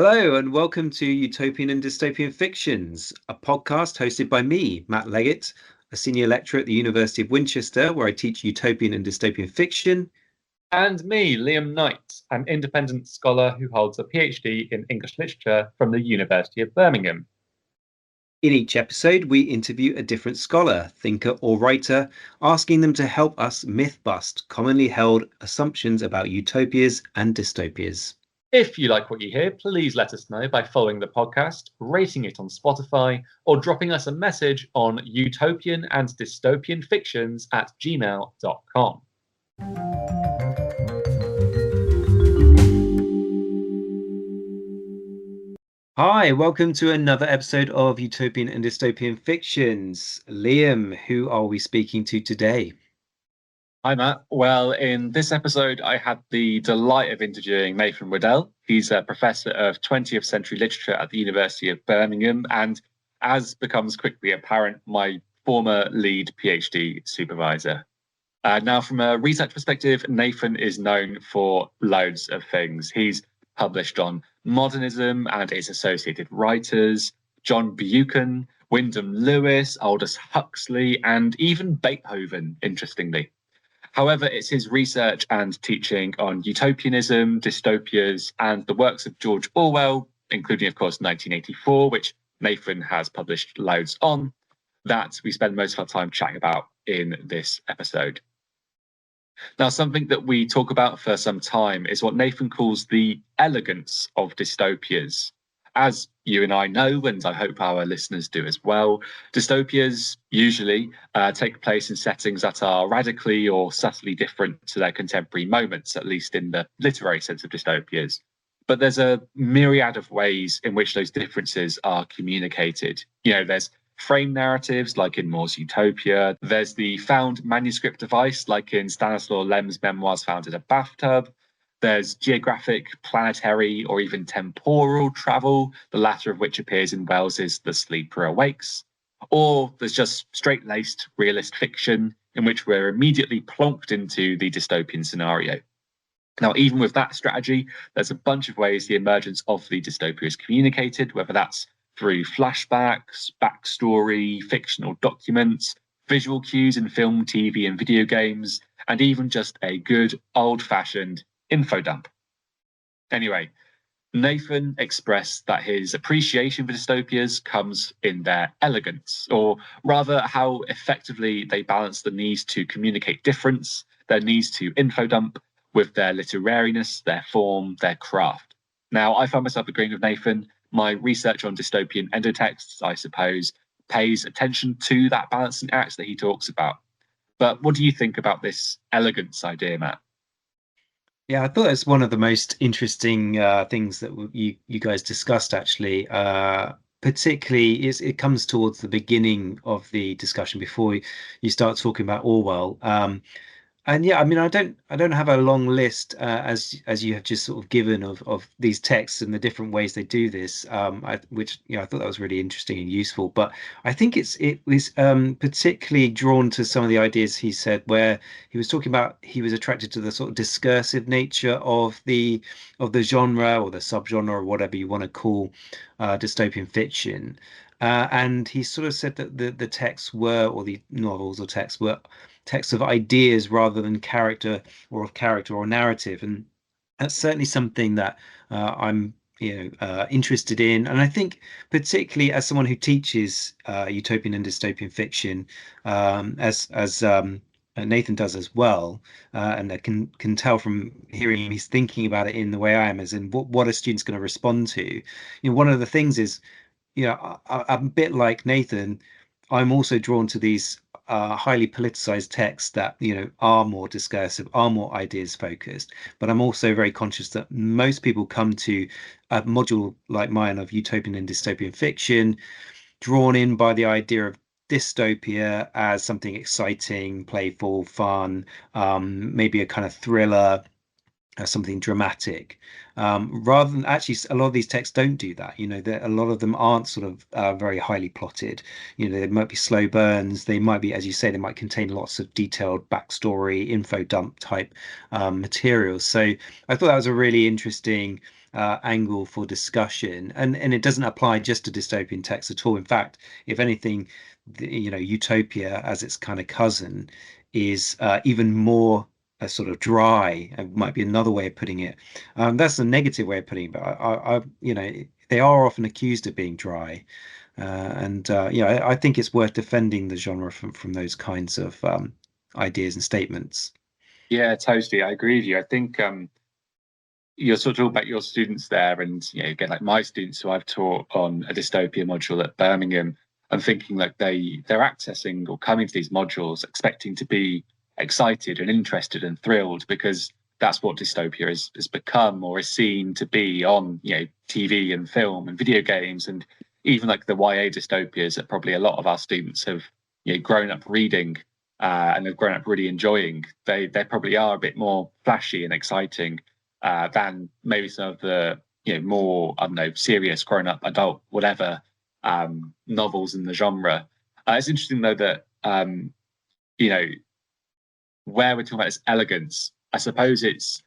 Hello, and welcome to Utopian and Dystopian Fictions, a podcast hosted by me, Matt Leggett, a senior lecturer at the University of Winchester, where I teach utopian and dystopian fiction. And me, Liam Knight, an independent scholar who holds a PhD in English literature from the University of Birmingham. In each episode, we interview a different scholar, thinker, or writer, asking them to help us myth bust commonly held assumptions about utopias and dystopias. If you like what you hear, please let us know by following the podcast, rating it on Spotify, or dropping us a message on utopian and dystopian fictions at gmail.com. Hi, welcome to another episode of Utopian and Dystopian Fictions. Liam, who are we speaking to today? Hi, Matt. Well, in this episode, I had the delight of interviewing Nathan Waddell. He's a professor of 20th century literature at the University of Birmingham, and as becomes quickly apparent, my former lead PhD supervisor. Now, from a research perspective, Nathan is known for loads of things. He's published on modernism and its associated writers, John Buchan, Wyndham Lewis, Aldous Huxley, and even Beethoven, interestingly. However, it's his research and teaching on utopianism, dystopias, and the works of George Orwell, including, of course, 1984, which Nathan has published loads on, that we spend most of our time chatting about in this episode. Now, something that we talk about for some time is what Nathan calls the elegance of dystopias. As you and I know, and I hope our listeners do as well, dystopias usually take place in settings that are radically or subtly different to their contemporary moments, at least in the literary sense of dystopias. But there's a myriad of ways in which those differences are communicated. There's frame narratives like in More's Utopia. There's the found manuscript device like in Stanislaw Lem's memoirs found in a bathtub. There's geographic, planetary, or even temporal travel, the latter of which appears in Wells's The Sleeper Awakes. Or there's just straight-laced realist fiction in which we're immediately plonked into the dystopian scenario. Now, even with that strategy, there's a bunch of ways the emergence of the dystopia is communicated, whether that's through flashbacks, backstory, fictional documents, visual cues in film, TV, and video games, and even just a good old-fashioned info dump. Anyway, Nathan expressed that his appreciation for dystopias comes in their elegance, or rather how effectively they balance the needs to communicate difference, their needs to info dump, with their literariness, their form, their craft. Now, I find myself agreeing with Nathan. My research on dystopian endotexts, I suppose, pays attention to that balancing act that he talks about. But what do you think about this elegance idea, Matt? Yeah, I thought it's one of the most interesting things that you guys discussed, actually. Particularly, it comes towards the beginning of the discussion before you start talking about Orwell. And yeah, I mean, I don't have a long list as you have just sort of given of these texts and the different ways they do this, which I thought that was really interesting and useful. But I think it was particularly drawn to some of the ideas he said, where he was talking about he was attracted to the sort of discursive nature of the genre or the subgenre or whatever you want to call dystopian fiction. And he sort of said that the texts were, or the novels or texts were texts of ideas rather than character or narrative. And that's certainly something that I'm interested in. And I think particularly as someone who teaches utopian and dystopian fiction, as Nathan does as well, and I can tell from hearing him, he's thinking about it in the way I am, as in what a student's going to respond to. One of the things is, I'm a bit like Nathan. I'm also drawn to these highly politicized texts that are more discursive, are more ideas focused. But I'm also very conscious that most people come to a module like mine of utopian and dystopian fiction drawn in by the idea of dystopia as something exciting, playful, fun, maybe a kind of thriller, something dramatic, rather than actually a lot of these texts don't do that. A lot of them aren't sort of very highly plotted. They might be slow burns, they might be, as you say, they might contain lots of detailed backstory, info dump type materials. So I thought that was a really interesting angle for discussion, and it doesn't apply just to dystopian texts at all. In fact, if anything, utopia as its kind of cousin is even more sort of dry. Might be another way of putting it. That's a negative way of putting it, but they are often accused of being dry. I think it's worth defending the genre from those kinds of ideas and statements. Yeah, totally. I agree with you. I think you're sort of talking about your students there, and again, like my students who I've taught on a dystopia module at Birmingham. I'm thinking like they're accessing or coming to these modules expecting to be excited and interested and thrilled because that's what dystopia has become or is seen to be on TV and film and video games, and even like the YA dystopias that probably a lot of our students have grown up reading and have grown up really enjoying. They probably are a bit more flashy and exciting than maybe some of the more, I don't know, serious grown up adult whatever novels in the genre. It's interesting though that you know where we're talking about this elegance. I suppose it's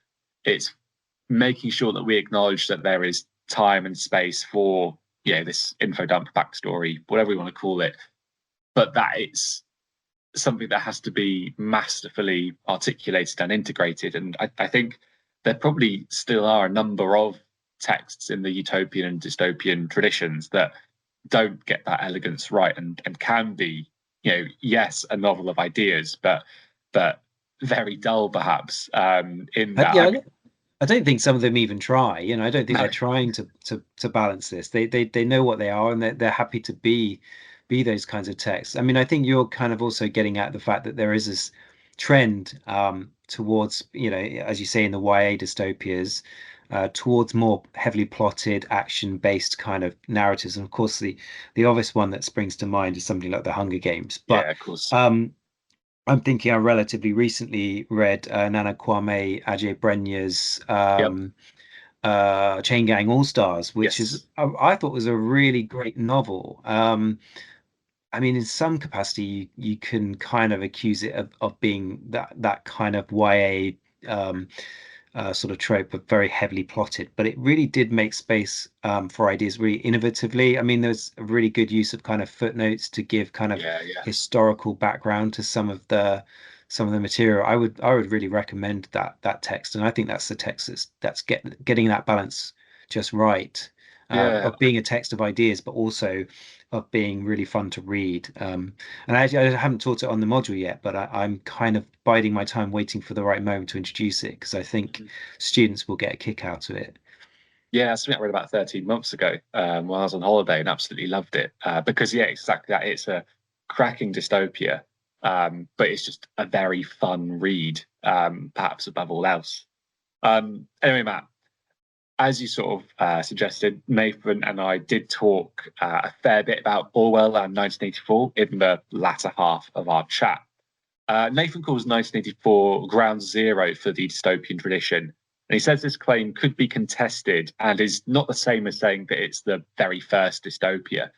making sure that we acknowledge that there is time and space for this info dump backstory, whatever we want to call it, but that it's something that has to be masterfully articulated and integrated. And I think there probably still are a number of texts in the utopian and dystopian traditions that don't get that elegance right and can be, yes, a novel of ideas, but very dull perhaps. In that, Yeah, I don't think some of them even try. I don't think no, they're trying to balance this. They know what they are, and they're happy to be those kinds of texts. I mean, I think you're kind of also getting at the fact that there is this trend towards, as you say in the YA dystopias, towards more heavily plotted, action-based kind of narratives. And of course, the obvious one that springs to mind is something like the Hunger Games. yeah, But of course, I'm thinking I relatively recently read Nana Kwame Adjei-Brenyah's yep, Chain Gang All Stars, which is yes, I thought was a really great novel. I mean, in some capacity, you can kind of accuse it of being that kind of YA sort of trope of very heavily plotted, but it really did make space for ideas really innovatively. I mean, there's a really good use of kind of footnotes to give kind of yeah, yeah, historical background to some of the material. I would really recommend that text, and I think that's the text that's getting that balance just right, yeah. of being a text of ideas, but also of being really fun to read. And I haven't taught it on the module yet, but I'm kind of biding my time, waiting for the right moment to introduce it because I think students will get a kick out of it. Yeah, that's something I read about 13 months ago while I was on holiday and absolutely loved it. Because, yeah, exactly that. It's a cracking dystopia, but it's just a very fun read, perhaps above all else. Anyway, Matt, as you sort of suggested, Nathan and I did talk a fair bit about Orwell and 1984 in the latter half of our chat. Nathan calls 1984 ground zero for the dystopian tradition. And he says this claim could be contested and is not the same as saying that it's the very first dystopia.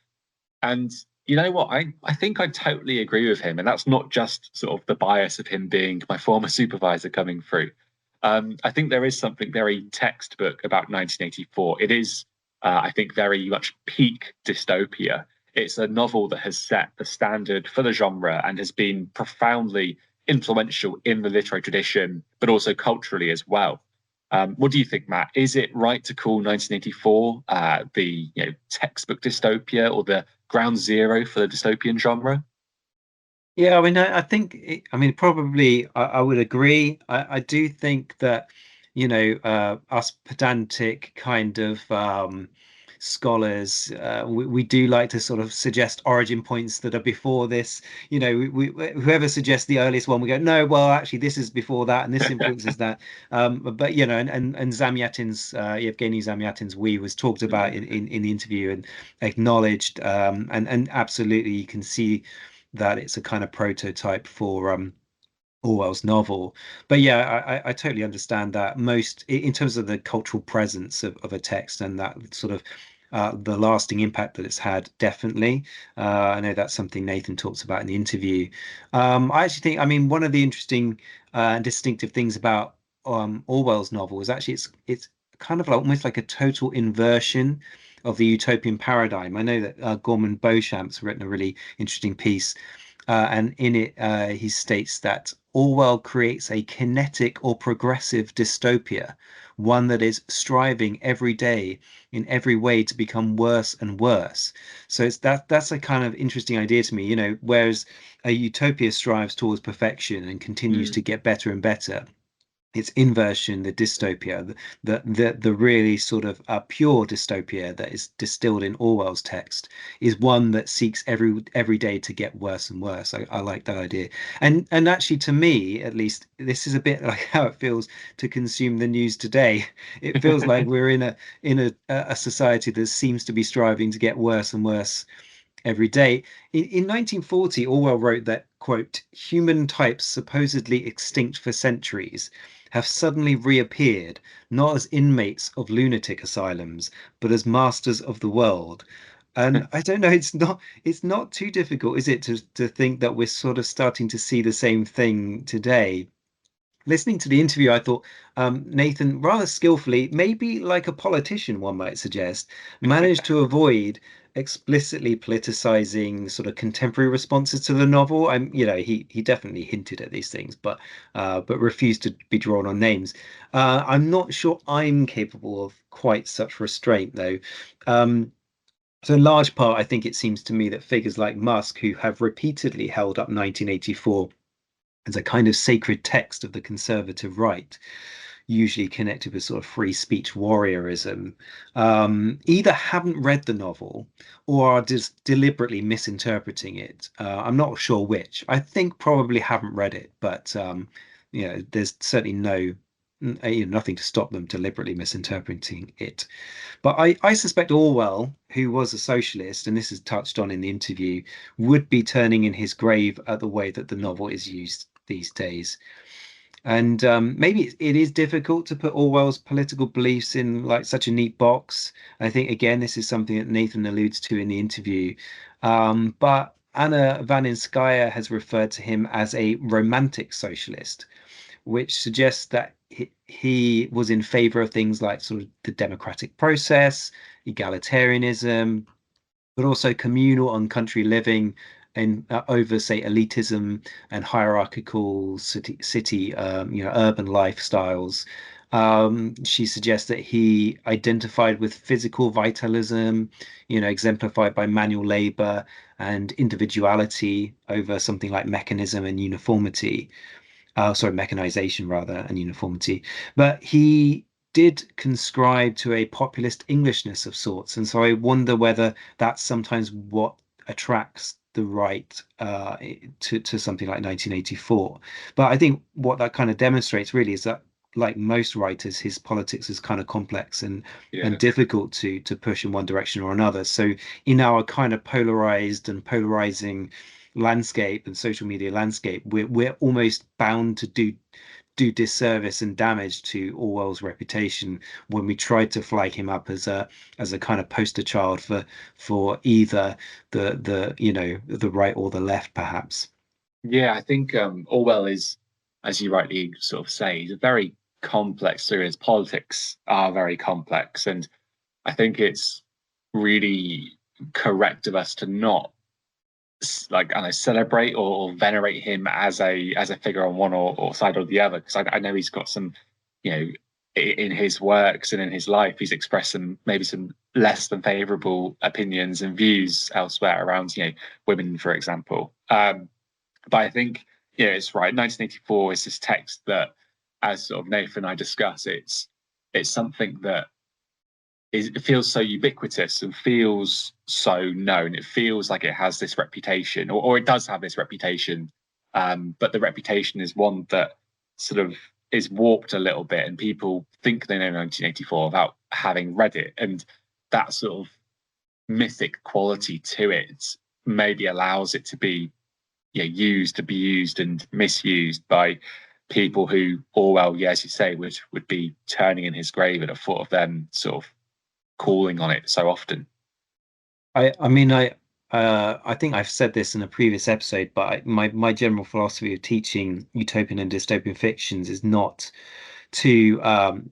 And you know what? I think I totally agree with him. And that's not just sort of the bias of him being my former supervisor coming through. I think there is something very textbook about 1984. It is, I think, very much peak dystopia. It's a novel that has set the standard for the genre and has been profoundly influential in the literary tradition, but also culturally as well. What do you think, Matt? Is it right to call 1984 the textbook dystopia or the ground zero for the dystopian genre? Yeah, I mean, I think, I mean, probably I would agree. I do think that, us pedantic kind of scholars, we do like to sort of suggest origin points that are before this. Whoever suggests the earliest one, we go, no, well, actually, this is before that, and this influences that. But and Zamyatin's Yevgeny Zamyatin's "We" was talked about in the interview and acknowledged, and absolutely, you can see that it's a kind of prototype for Orwell's novel. But yeah, I totally understand that in terms of the cultural presence of a text and that sort of the lasting impact that it's had, definitely. I know that's something Nathan talks about in the interview. I actually think, I mean, one of the interesting and distinctive things about Orwell's novel is actually it's kind of like almost like a total inversion of the utopian paradigm. I know that Gorman Beauchamp's written a really interesting piece, and in it he states that Orwell creates a kinetic or progressive dystopia, one that is striving every day in every way to become worse and worse. So it's that's a kind of interesting idea to me, whereas a utopia strives towards perfection and continues Mm. to get better and better. Its inversion, the dystopia, the really sort of pure dystopia that is distilled in Orwell's text, is one that seeks every day to get worse and worse. I like that idea, and actually, to me, at least, this is a bit like how it feels to consume the news today. It feels like we're in a society that seems to be striving to get worse and worse every day. In 1940, Orwell wrote that, quote, human types supposedly extinct for centuries have suddenly reappeared, not as inmates of lunatic asylums, but as masters of the world. And I don't know, it's not too difficult, is it, to think that we're sort of starting to see the same thing today? Listening to the interview, I thought Nathan, rather skillfully, maybe like a politician, one might suggest, managed to avoid explicitly politicizing sort of contemporary responses to the novel. He definitely hinted at these things, but refused to be drawn on names. I'm not sure I'm capable of quite such restraint, though. Um, so in large part, I think it seems to me that figures like Musk, who have repeatedly held up 1984 as a kind of sacred text of the conservative right, usually connected with sort of free speech warriorism, either haven't read the novel or are just deliberately misinterpreting it. I'm not sure which. I think probably haven't read it, but there's certainly nothing to stop them deliberately misinterpreting it. But I suspect Orwell, who was a socialist, and this is touched on in the interview, would be turning in his grave at the way that the novel is used these days. And maybe it is difficult to put Orwell's political beliefs in like such a neat box. I think again, this is something that Nathan alludes to in the interview. But Anna Vaninskaya has referred to him as a romantic socialist, which suggests that he was in favor of things like sort of the democratic process, egalitarianism, but also communal and country living and over, say, elitism and hierarchical urban lifestyles. She suggests that he identified with physical vitalism, exemplified by manual labor and individuality over something like mechanism and uniformity. Sorry, mechanization rather, and uniformity. But he did conscribe to a populist Englishness of sorts, and so I wonder whether that's sometimes what attracts the right to something like 1984. But I think what that kind of demonstrates really is that, like most writers, his politics is kind of complex and Yeah. difficult to push in one direction or another. So in our kind of polarized and polarizing landscape and social media landscape, we're almost bound to do disservice and damage to Orwell's reputation when we tried to flag him up as a kind of poster child for either the right or the left, perhaps. Yeah, I think Orwell is, as you rightly sort of say, he's a very complex figure. His politics are very complex, and I think it's really correct of us to not like I don't know, celebrate or venerate him as a figure on one or side or the other. Because I know he's got some, you know, in his works and in his life, he's expressed some maybe some less than favourable opinions and views elsewhere around, women, for example. But I think, it's right. 1984 is this text that, as sort of Nathan and I discuss, it's something that it feels so ubiquitous and feels so known. It feels like it has this reputation, or it does have this reputation, but the reputation is one that sort of is warped a little bit, and people think they know 1984 without having read it, and that sort of mythic quality to it maybe allows it to be used, abused, and misused by people who Orwell, as you say, would be turning in his grave at the thought of them sort of calling on it so often. I mean, I think I've said this in a previous episode, but my general philosophy of teaching utopian and dystopian fictions is not to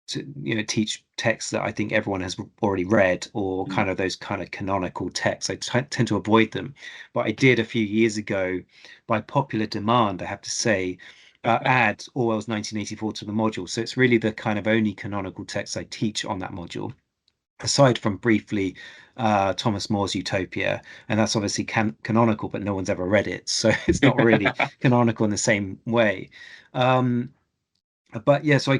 teach texts that I think everyone has already read, or Mm. kind of those kind of canonical texts. I tend to avoid them, but I did a few years ago, by popular demand, I have to say, add Orwell's 1984 to the module. So it's really the kind of only canonical text I teach on that module, aside from briefly Thomas More's Utopia, and that's obviously canonical, but no one's ever read it, so it's not really canonical in the same way. Um, but yeah, so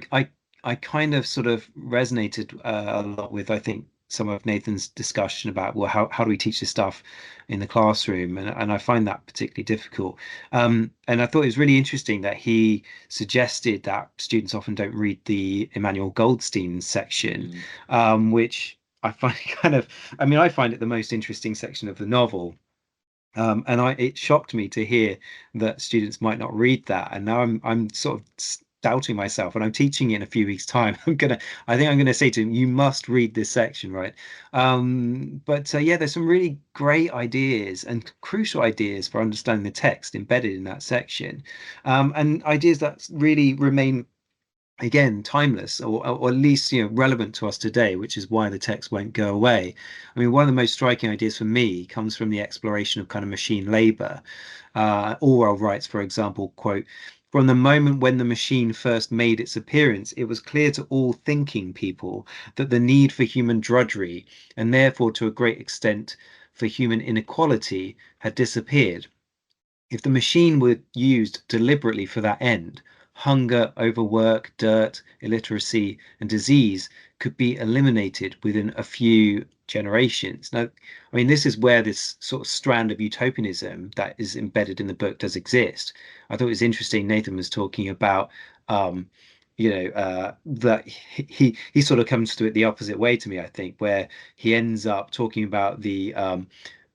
I kind of sort of resonated a lot with, I think, some of Nathan's discussion about, well, how do we teach this stuff in the classroom, and I find that particularly difficult. And I thought it was really interesting that he suggested that students often don't read the Emmanuel Goldstein section, Mm. which I find kind of, I mean, I find it the most interesting section of the novel. And it shocked me to hear that students might not read that. And now I'm sort of doubting myself, and I'm teaching it in a few weeks' time. I think I'm gonna say to him, you must read this section, right? But yeah, there's some really great ideas and crucial ideas for understanding the text embedded in that section, and ideas that really remain, again, timeless, or at least relevant to us today, which is why the text won't go away. I mean, one of the most striking ideas for me comes from the exploration of kind of machine labor. Orwell writes, for example, quote, "From the moment when the machine first made its appearance, it was clear to all thinking people that the need for human drudgery, and therefore to a great extent for human inequality, had disappeared. If the machine were used deliberately for that end, hunger, overwork, dirt, illiteracy, and disease could be eliminated within a few generations." Now, I mean, this is where this sort of strand of utopianism that is embedded in the book does exist. I thought it was interesting. Nathan was talking about, that he sort of comes to it the opposite way to me, I think, where he ends up talking about the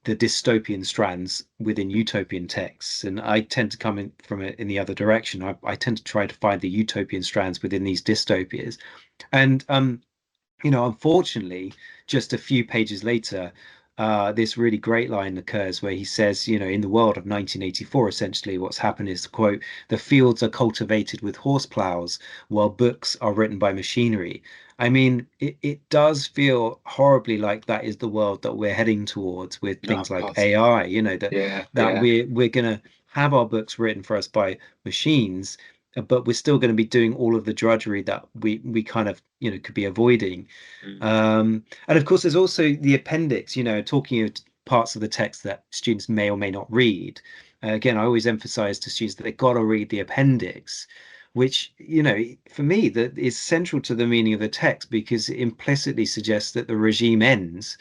dystopian strands within utopian texts, and I tend to come in from it in the other direction. I tend to try to find the utopian strands within these dystopias, and unfortunately, just a few pages later, this really great line occurs where he says, in the world of 1984, essentially what's happened is, quote, "The fields are cultivated with horse plows while books are written by machinery." I mean, it does feel horribly like that is the world that we're heading towards with Oh things like God. AI, that Yeah, that yeah. we're gonna have our books written for us by machines, but we're still going to be doing all of the drudgery that we kind of could be avoiding. Mm. And of course, there's also the appendix, talking of parts of the text that students may or may not read. Again, I always emphasize to students that they've got to read the appendix, which, for me, that is central to the meaning of the text, because it implicitly suggests that the regime ends,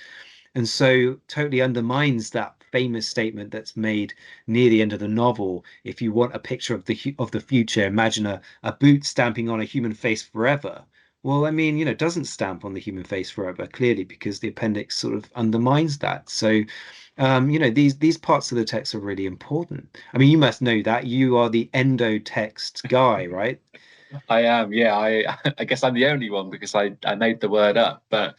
and so totally undermines that famous statement that's made near the end of the novel: "If you want a picture of the future, imagine a boot stamping on a human face forever." Well, I mean, it doesn't stamp on the human face forever, clearly, because the appendix sort of undermines that. So, these parts of the text are really important. I mean, you must know that you are the endo text guy, right? I am. Yeah, I guess I'm the only one because I made the word up. But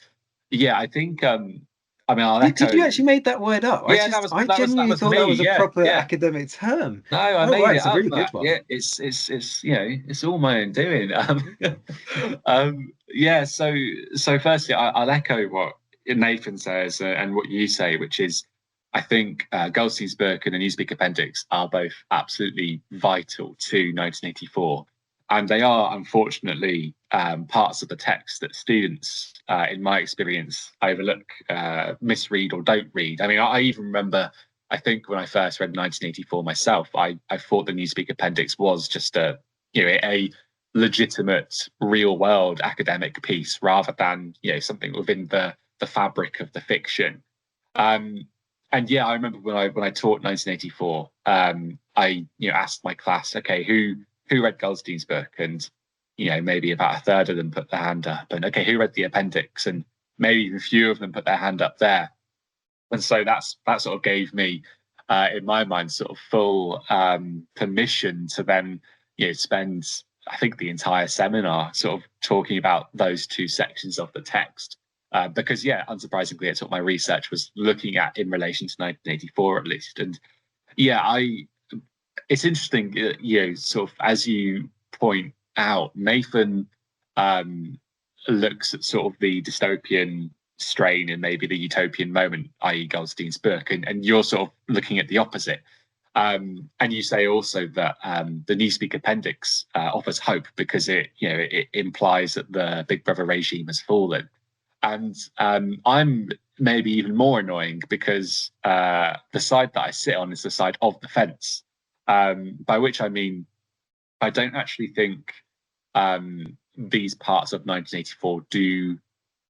yeah, I think I mean I'll Did echo. you actually make that word up? Yeah, I that genuinely was thought that me. was a Yeah, proper yeah. academic term. No, I Oh, made right, it it's a up, really good Matt. one. Yeah, it's it's all my own doing. Yeah. So firstly, I'll echo what Nathan says and what you say, which is I think Goldstein's book and the Newspeak Appendix are both absolutely vital to 1984, and they are unfortunately parts of the text that students, in my experience, overlook, misread, or don't read. I mean, I even remember. I think when I first read 1984 myself, I thought the Newspeak Appendix was just a legitimate real world academic piece rather than something within the fabric of the fiction. Um, and yeah, I remember when I taught 1984, I asked my class, okay, who read Goldstein's book, and maybe about a third of them put their hand up, and okay, who read the appendix, and maybe even few of them put their hand up there. And so that sort of gave me, in my mind, sort of full permission to then spend, I think, the entire seminar sort of talking about those two sections of the text. Because yeah, unsurprisingly, it's what my research was looking at in relation to 1984, at least. And yeah, it's interesting, sort of as you point out, Nathan. looks at sort of the dystopian strain and maybe the utopian moment, i.e., Goldstein's book, and you're sort of looking at the opposite. And you say also that the Newspeak appendix offers hope because it implies that the Big Brother regime has fallen. And I'm maybe even more annoying because the side that I sit on is the side of the fence, by which I mean I don't actually think these parts of 1984 do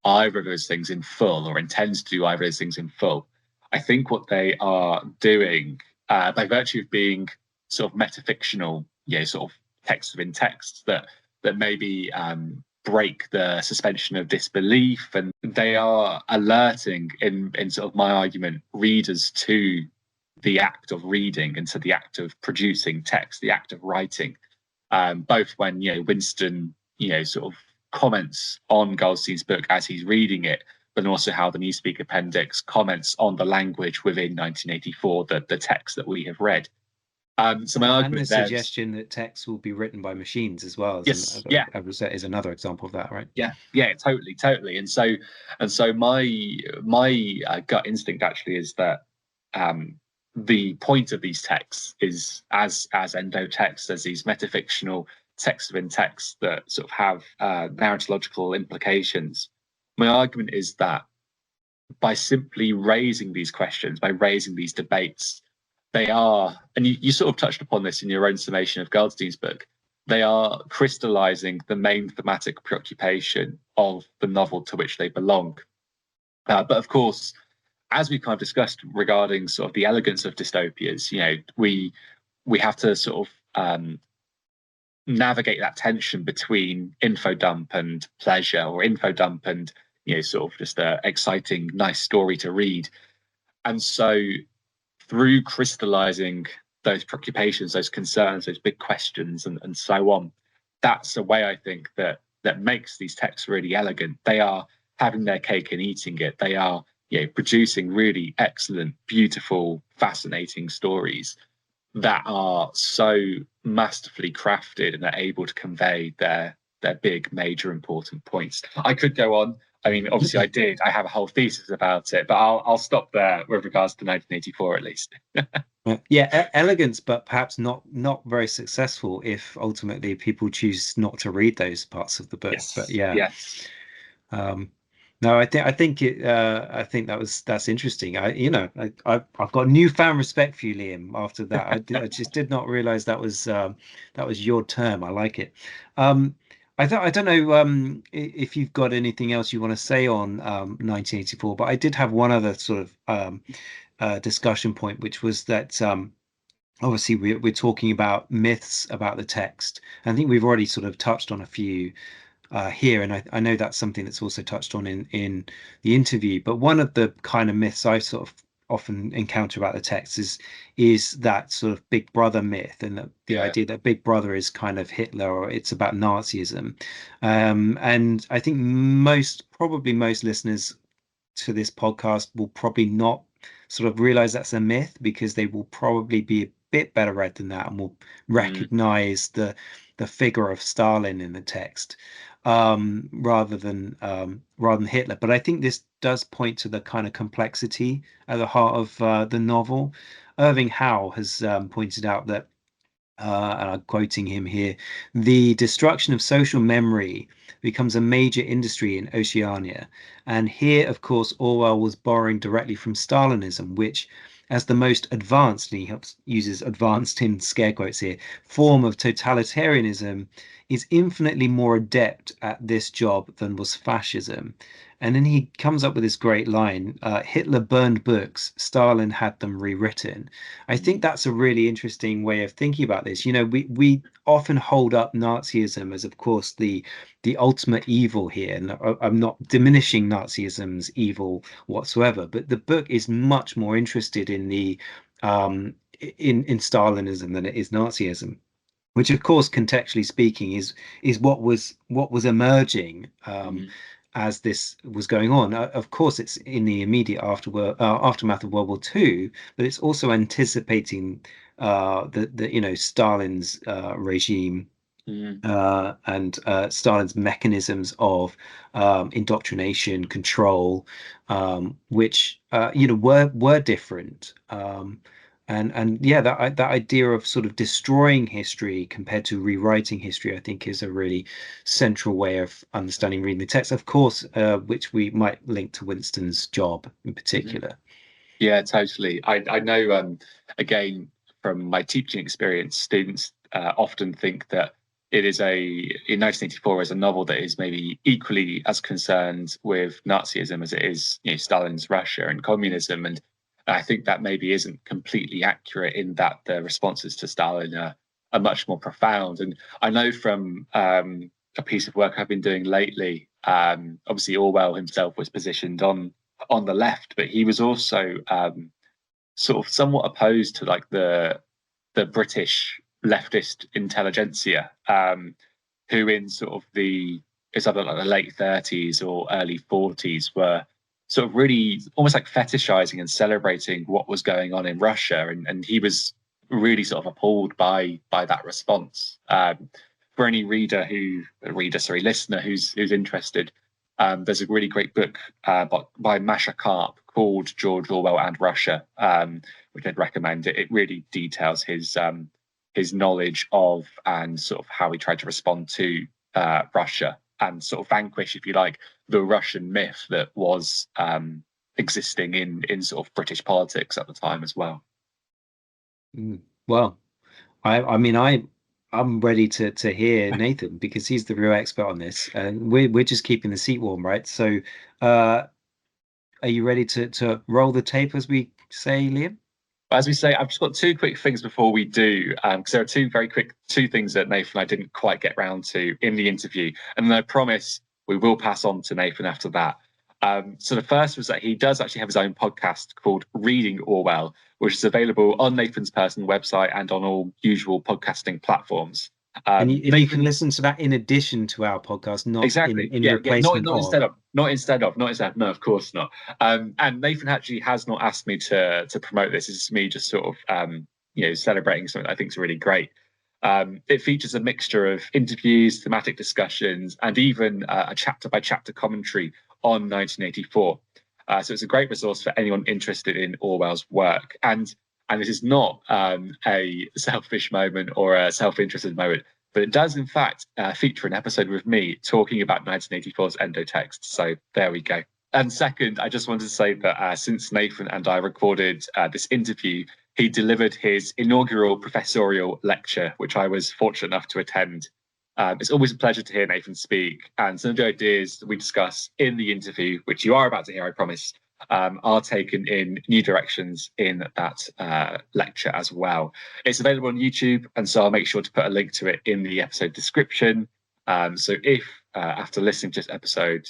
either of those things in full or intends to do either of those things in full. I think what they are doing, by virtue of being sort of metafictional, sort of text within text that maybe break the suspension of disbelief, and they are alerting, in sort of my argument, readers to the act of reading and to the act of producing text, the act of writing. Both when Winston sort of comments on Goldstein's book as he's reading it, but also how the Newspeak appendix comments on the language within 1984, the text that we have read. So my argument and the there suggestion that text will be written by machines as well yes, yeah, is another example of that, right? yeah, totally. And so my gut instinct actually is that the point of these texts is as endo texts, as these metafictional texts within texts that sort of have narratological implications. My argument is that by simply raising these questions, by raising these debates, they are, and you sort of touched upon this in your own summation of Goldstein's book, they are crystallizing the main thematic preoccupation of the novel to which they belong. But of course, as we kind of discussed regarding sort of the elegance of dystopias, we have to sort of navigate that tension between info dump and pleasure, or info dump and sort of just a exciting, nice story to read. And so through crystallizing those preoccupations, those concerns, those big questions, and so on, that's a way I think that makes these texts really elegant. They are having their cake and eating it. They are producing really excellent, beautiful, fascinating stories that are so masterfully crafted and are able to convey their big, major, important points. I could go on. I mean, obviously, I did. I have a whole thesis about it, but I'll stop there with regards to 1984, at least. Elegance, but perhaps not very successful if ultimately people choose not to read those parts of the book. Yes. But yeah, yes. No, I think that's interesting. I've got newfound respect for you, Liam. After that, I just did not realize that was your term. I like it. I don't know if you've got anything else you want to say on 1984, but I did have one other sort of discussion point, which was that obviously we're talking about myths about the text. I think we've already sort of touched on a few here, and I know that's something that's also touched on in the interview. But one of the kind of myths I sort of often encounter about the text is that sort of Big Brother myth, and the idea that Big Brother is kind of Hitler, or it's about Nazism. And I think probably most listeners to this podcast will probably not sort of realize that's a myth, because they will probably be a bit better read than that and will recognize the figure of Stalin in the text, rather than Hitler. But I think this does point to the kind of complexity at the heart of the novel. Irving Howe has pointed out that, and I'm quoting him here, the destruction of social memory becomes a major industry in Oceania. And here, of course, Orwell was borrowing directly from Stalinism, which, as the most advanced, and he uses advanced in scare quotes here, form of totalitarianism, is infinitely more adept at this job than was fascism. And then he comes up with this great line, Hitler burned books, Stalin had them rewritten. I think that's a really interesting way of thinking about this. We often hold up Nazism as, of course, the ultimate evil here. And I'm not diminishing Nazism's evil whatsoever, but the book is much more interested in the in Stalinism than it is Nazism, which, of course, contextually speaking, is what was emerging as this was going on. Of course, it's in the immediate aftermath of World War II, but it's also anticipating Stalin's regime Mm. and Stalin's mechanisms of indoctrination, control, which were different. And yeah, that idea of sort of destroying history compared to rewriting history, I think, is a really central way of understanding reading the text. Of course, which we might link to Winston's job in Mhm. particular. Yeah, totally. I know, again, from my teaching experience, students often think that it is in 1984 is a novel that is maybe equally as concerned with Nazism as it is, Stalin's Russia and communism. And I think that maybe isn't completely accurate in that the responses to Stalin are much more profound. And I know from a piece of work I've been doing lately, obviously Orwell himself was positioned on the left, but he was also sort of somewhat opposed to like the British leftist intelligentsia, who in sort of it's either like the late 30s or early 40s were sort of really almost like fetishizing and celebrating what was going on in Russia, and he was really sort of appalled by that response. For any listener who's interested, there's a really great book by Masha Karp called George Orwell and Russia, which I'd recommend. It really details his knowledge of and sort of how he tried to respond to Russia and sort of vanquish, if you like, the Russian myth that was existing in sort of British politics at the time as well. Well, I mean, I'm ready to hear Nathan because he's the real expert on this, and we're just keeping the seat warm, right? So, uh, are you ready to roll the tape, as we say, Liam? As we say, I've just got two quick things before we do, because there are two things that Nathan and I didn't quite get round to in the interview, and I promise we will pass on to Nathan after that. So the first was that he does actually have his own podcast called Reading Orwell, which is available on Nathan's personal website and on all usual podcasting platforms. And you can Nathan, listen to that in addition to our podcast, not exactly, in yeah, yeah, not replacement not of. instead of, not instead of, not instead of, no, of course not. And Nathan actually has not asked me to promote this. It's me just sort of celebrating something I think is really great. It features a mixture of interviews, thematic discussions, and even a chapter by chapter commentary on 1984. So it's a great resource for anyone interested in Orwell's work. And this is not a selfish moment or a self-interested moment, but it does in fact feature an episode with me talking about 1984's endotext. So there we go. And second, I just wanted to say that since Nathan and I recorded this interview, he delivered his inaugural professorial lecture, which I was fortunate enough to attend. It's always a pleasure to hear Nathan speak, and some of the ideas that we discuss in the interview, which you are about to hear, I promise, are taken in new directions in that lecture as well. It's available on YouTube, and so I'll make sure to put a link to it in the episode description. So if after listening to this episode,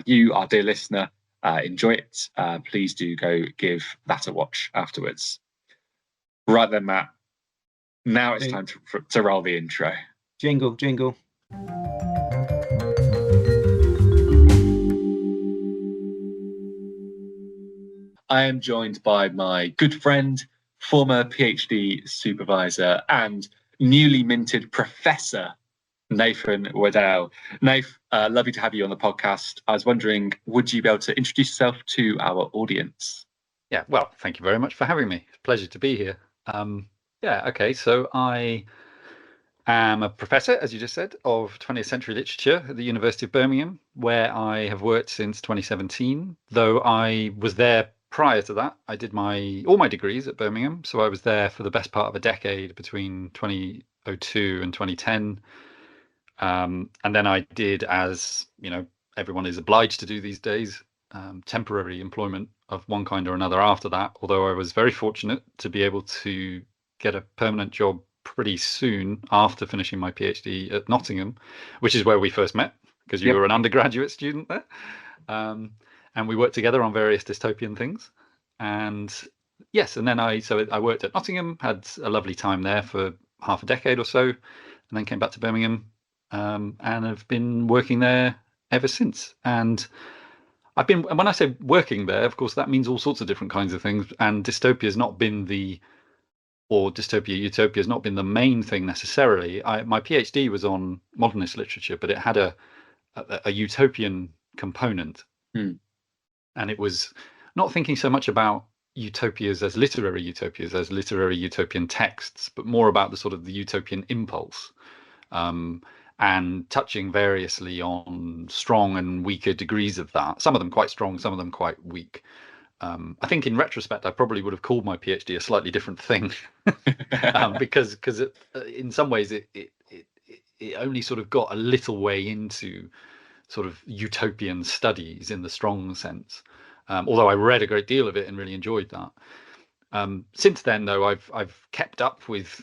you, our dear listener, enjoy it, please do go give that a watch afterwards. Right then, Matt, now it's time to roll the intro. Jingle, jingle. I am joined by my good friend, former PhD supervisor, and newly minted professor, Nathan Waddell. Nath, lovely to have you on the podcast. I was wondering, would you be able to introduce yourself to our audience? Yeah, well, thank you very much for having me. It's a pleasure to be here. Okay, so I am a professor, as you just said, of 20th century literature at the University of Birmingham, where I have worked since 2017, though I was there prior to that. I did all my degrees at Birmingham, so I was there for the best part of a decade between 2002 and 2010. And then I did, as everyone is obliged to do these days, temporary employment of one kind or another after that, although I was very fortunate to be able to get a permanent job pretty soon after finishing my PhD at Nottingham, which is where we first met, because you were an undergraduate student there. And we worked together on various dystopian things. And yes, and then I worked at Nottingham, had a lovely time there for half a decade or so, and then came back to Birmingham, and have been working there ever since. And when I say working there, of course, that means all sorts of different kinds of things. And dystopia has not been the or dystopia, utopia has not been the main thing necessarily. My PhD was on modernist literature, but it had a utopian component. And it was not thinking so much about utopias as literary utopian texts, but more about the sort of the utopian impulse, and touching variously on strong and weaker degrees of that. Some of them quite strong, some of them quite weak. I think in retrospect, I probably would have called my PhD a slightly different thing, because in some ways it only sort of got a little way into sort of utopian studies in the strong sense. Although I read a great deal of it and really enjoyed that. Since then, though, I've kept up with,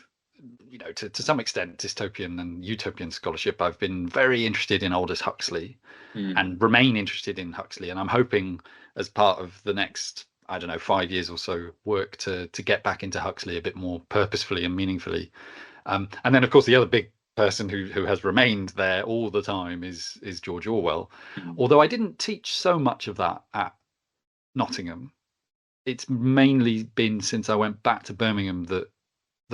to some extent, dystopian and utopian scholarship. I've been very interested in Aldous Huxley, and remain interested in Huxley, and I'm hoping, as part of the next, I don't know, 5 years or so work, to get back into Huxley a bit more purposefully and meaningfully. And then, of course, the other big person who has remained there all the time is George Orwell. Although I didn't teach so much of that at Nottingham, it's mainly been since I went back to Birmingham that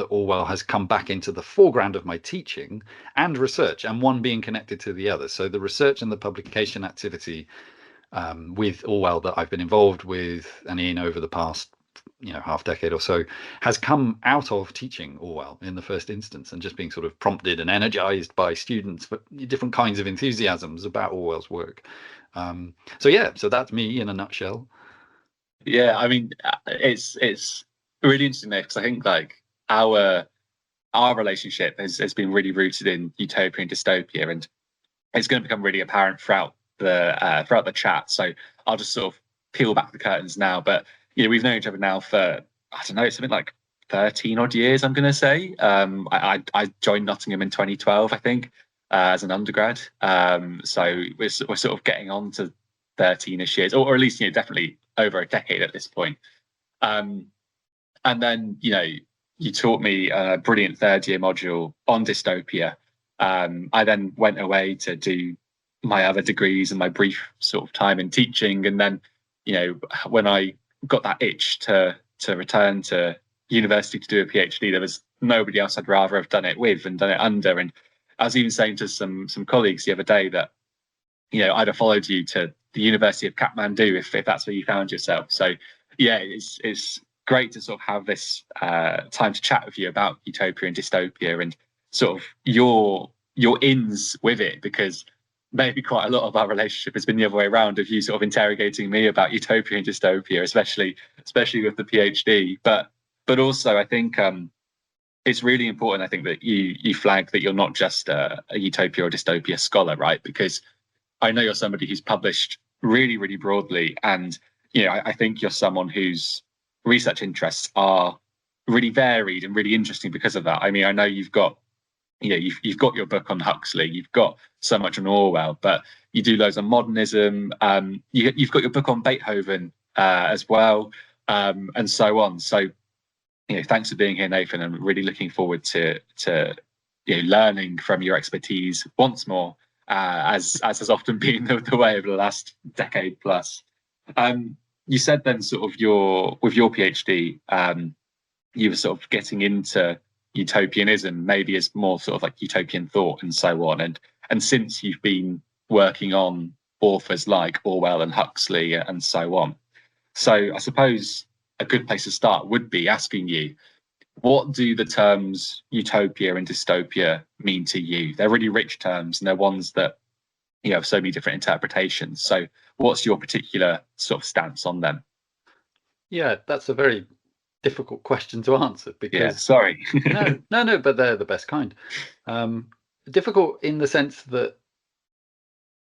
Orwell has come back into the foreground of my teaching and research, and one being connected to the other. So the research and the publication activity with Orwell that I've been involved with and in over the past half decade or so has come out of teaching Orwell in the first instance, and just being sort of prompted and energized by students for different kinds of enthusiasms about Orwell's work. So that's me in a nutshell. Yeah, I mean, it's really interesting there, because I think like our relationship has been really rooted in utopia and dystopia, and it's going to become really apparent throughout the chat. So I'll just sort of peel back the curtains now. But we've known each other now for, I don't know, something like 13 odd years, I'm going to say. I joined Nottingham in 2012, I think, as an undergrad. So we're sort of getting on to 13ish years, or at least definitely over a decade at this point. And then you taught me a brilliant third year module on dystopia. I then went away to do my other degrees and my brief sort of time in teaching, and then when I got that itch to return to university to do a PhD, there was nobody else I'd rather have done it with and done it under. And I was even saying to some colleagues the other day that I'd have followed you to the University of Kathmandu if that's where you found yourself. So yeah, it's great to sort of have this time to chat with you about utopia and dystopia, and sort of your ins with it, because maybe quite a lot of our relationship has been the other way around, of you sort of interrogating me about utopia and dystopia, especially with the PhD. But also, I think it's really important, I think, that you flag that you're not just a utopia or dystopia scholar, right? Because I know you're somebody who's published really, really broadly, and I think you're someone whose research interests are really varied and really interesting because of that. I mean, I know you've got you've got your book on Huxley, you've got so much on Orwell, but you do loads on modernism. You've got your book on Beethoven as well, and so on. So thanks for being here, Nathan. I'm really looking forward to learning from your expertise once more, as has often been the way over the last decade plus. You said then sort of with your PhD, you were sort of getting into utopianism, maybe as more sort of like utopian thought and so on. And since you've been working on authors like Orwell and Huxley and so on. So I suppose a good place to start would be asking you, what do the terms utopia and dystopia mean to you? They're really rich terms, and they're ones that have so many different interpretations. So what's your particular sort of stance on them? Yeah, that's a very difficult question to answer, because sorry. no, but they're the best kind. Difficult in the sense that,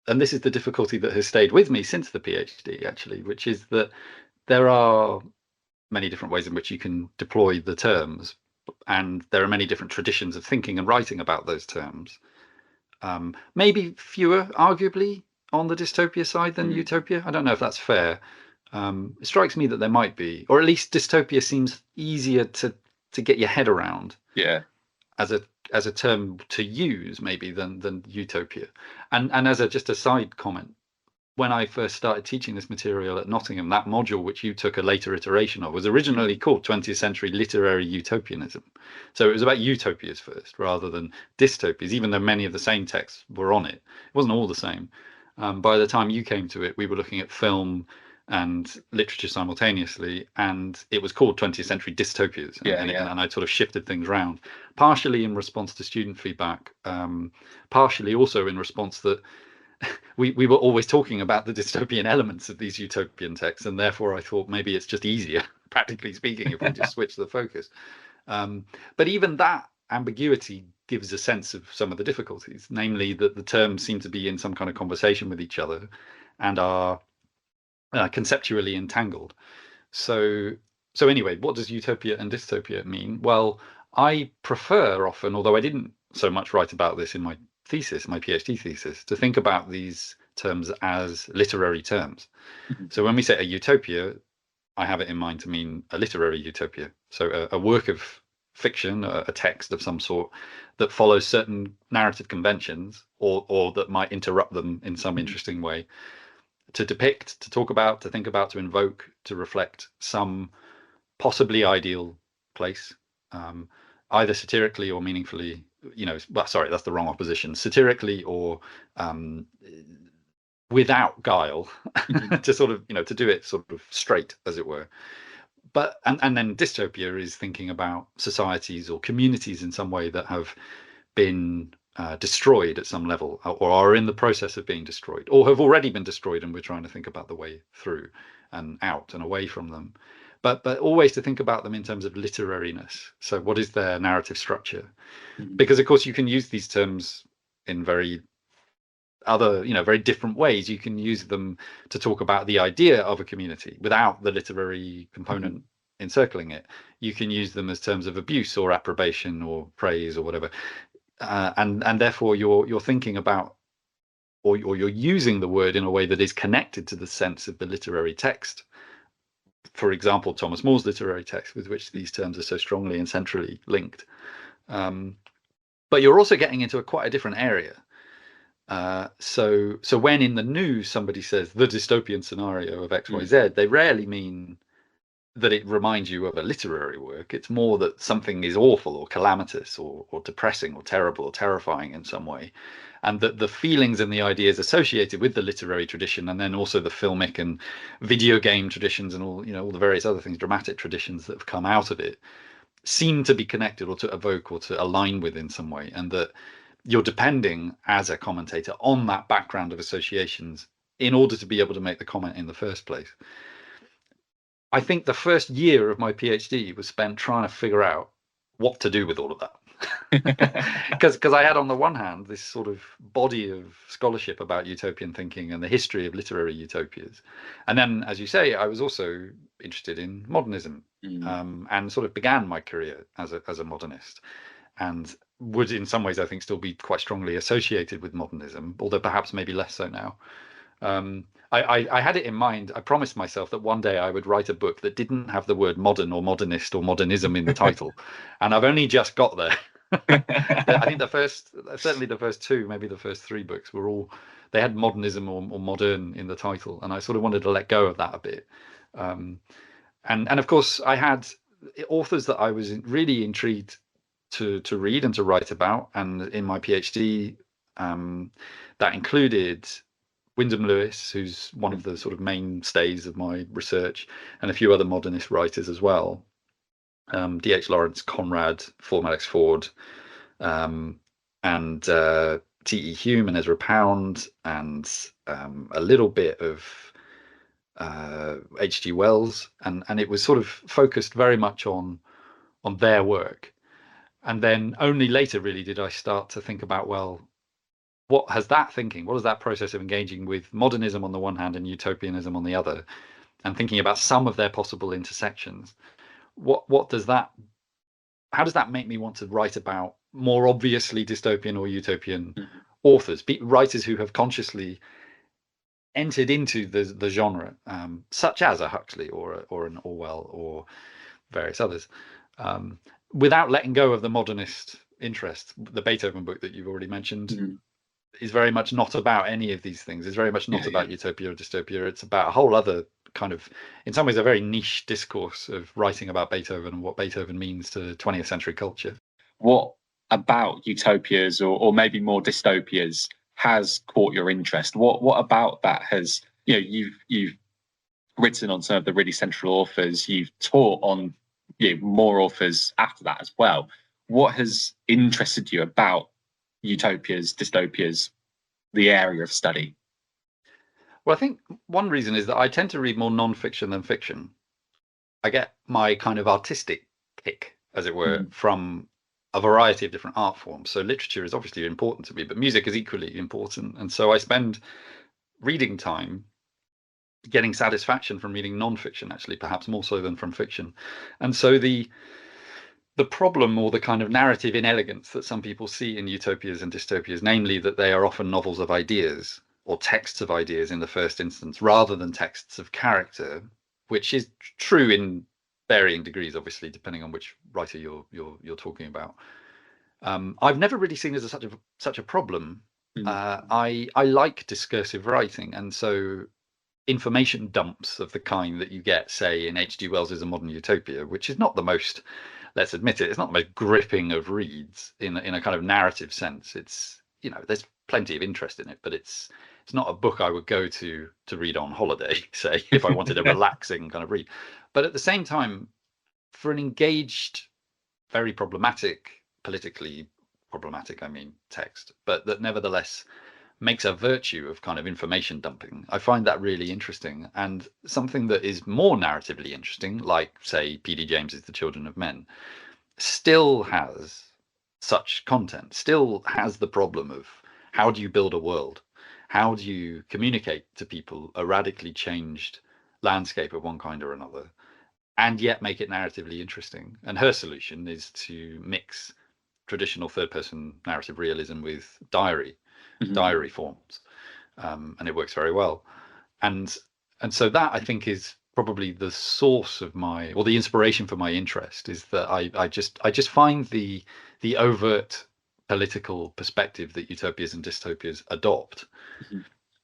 and this is the difficulty that has stayed with me since the PhD, actually, which is that there are many different ways in which you can deploy the terms, and there are many different traditions of thinking and writing about those terms. Maybe fewer, arguably, on the dystopia side than utopia. I don't know if that's fair. It strikes me that there might be, or at least dystopia seems easier to get your head around. Yeah. As a term to use, maybe, than utopia. And as just a side comment, when I first started teaching this material at Nottingham, that module, which you took a later iteration of, was originally called 20th Century Literary Utopianism. So it was about utopias first, rather than dystopias, even though many of the same texts were on it. It wasn't all the same. By the time you came to it, we were looking at film and literature simultaneously, and it was called 20th Century Dystopias. And I sort of shifted things around, partially in response to student feedback, partially also in response that we were always talking about the dystopian elements of these utopian texts, and therefore I thought maybe it's just easier, practically speaking, if we just switch the focus. But even that ambiguity gives a sense of some of the difficulties, namely that the terms seem to be in some kind of conversation with each other and are conceptually entangled. So anyway, what does utopia and dystopia mean? Well, I prefer often, although I didn't so much write about this in my thesis, my PhD thesis, to think about these terms as literary terms. So when we say a utopia, I have it in mind to mean a literary utopia. So a work of fiction, a text of some sort that follows certain narrative conventions, or that might interrupt them in some interesting way, to depict, to talk about, to think about, to invoke, to reflect some possibly ideal place, either satirically or meaningfully. Well, sorry, that's the wrong opposition. Satirically or without guile, to sort of, to do it sort of straight, as it were. But and then dystopia is thinking about societies or communities in some way that have been destroyed at some level, or are in the process of being destroyed, or have already been destroyed, and we're trying to think about the way through and out and away from them. But always to think about them in terms of literariness. So what is their narrative structure? Because of course you can use these terms in very different ways. You can use them to talk about the idea of a community without the literary component encircling it. You can use them as terms of abuse or approbation or praise or whatever, and therefore you're thinking about, or you're using the word in a way that is connected to the sense of the literary text. For example, Thomas More's literary text, with which these terms are so strongly and centrally linked. But you're also getting into quite a different area. So when in the news somebody says the dystopian scenario of XYZ, they rarely mean that it reminds you of a literary work. It's more that something is awful or calamitous or depressing or terrible or terrifying in some way. And that the feelings and the ideas associated with the literary tradition, and then also the filmic and video game traditions and all the various other things, dramatic traditions that have come out of it, seem to be connected or to evoke or to align with in some way. And that you're depending as a commentator on that background of associations in order to be able to make the comment in the first place. I think the first year of my PhD was spent trying to figure out what to do with all of that. Because I had, on the one hand, this sort of body of scholarship about utopian thinking and the history of literary utopias. And then, as you say, I was also interested in modernism, and sort of began my career as a modernist, and would in some ways, I think, still be quite strongly associated with modernism, although perhaps maybe less so now. I had it in mind. I promised myself that one day I would write a book that didn't have the word modern or modernist or modernism in the title, and I've only just got there. I think certainly the first two, maybe the first three books they had modernism or modern in the title, and I sort of wanted to let go of that a bit. And of course, I had authors that I was really intrigued to read and to write about, and in my PhD, that included Wyndham Lewis, who's one of the sort of mainstays of my research, and a few other modernist writers as well. D.H. Lawrence Conrad, Forman X. Ford, and T.E. Hume and Ezra Pound, and a little bit of H.G. Wells, and it was sort of focused very much on their work. And then only later really did I start to think about, well, what is that process of engaging with modernism on the one hand and utopianism on the other, and thinking about some of their possible intersections. How does that make me want to write about more obviously dystopian or utopian authors, writers who have consciously entered into the genre, such as a Huxley or an Orwell or various others, without letting go of the modernist interest? The Beethoven book that you've already mentioned is very much not about any of these things. It's very much not Yeah, about utopia or dystopia. It's about a whole other kind of, in some ways, a very niche discourse of writing about Beethoven and what Beethoven means to 20th century culture. What about utopias or maybe more dystopias has caught your interest? What about that has, you've written on some of the really central authors, you've taught on more authors after that as well. What has interested you about utopias, dystopias, the area of study? Well, I think one reason is that I tend to read more non-fiction than fiction. I get my kind of artistic kick, as it were, from a variety of different art forms. So literature is obviously important to me, but music is equally important. And so I spend reading time getting satisfaction from reading non-fiction, actually, perhaps more so than from fiction. And so the problem, or the kind of narrative inelegance that some people see in utopias and dystopias, namely that they are often novels of ideas or texts of ideas in the first instance, rather than texts of character, which is true in varying degrees, obviously, depending on which writer you're talking about. I've never really seen as such a problem. I like discursive writing, and so information dumps of the kind that you get, say, in H.G. Wells's A Modern Utopia, which is not the most, let's admit it, it's not the most gripping of reads in a kind of narrative sense. It's, there's plenty of interest in it, but it's not a book I would go to read on holiday, say, if I wanted a relaxing kind of read. But at the same time, for an engaged, very politically problematic, I mean, text, but that nevertheless makes a virtue of kind of information dumping, I find that really interesting. And something that is more narratively interesting, like, say, P.D. James's The Children of Men, still has such content, still has the problem of how do you build a world? How do you communicate to people a radically changed landscape of one kind or another, and yet make it narratively interesting? And her solution is to mix traditional third-person narrative realism with diary forms, and it works very well. And so that, I think, is probably the source of the inspiration for my interest, is that I just find the overt political perspective that utopias and dystopias adopt,